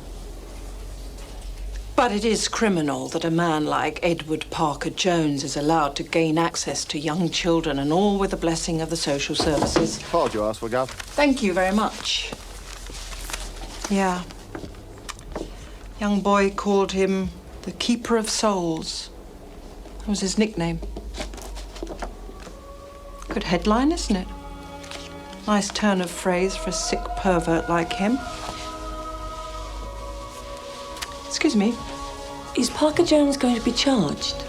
But it is criminal that a man like Edward Parker Jones is allowed to gain access to young children, and all with the blessing of the social services. What did you ask for, Gav? Thank you very much. Yeah. Young boy called him the Keeper of Souls. That was his nickname. Good headline, isn't it? Nice turn of phrase for a sick pervert like him. Excuse me. Is Parker Jones going to be charged?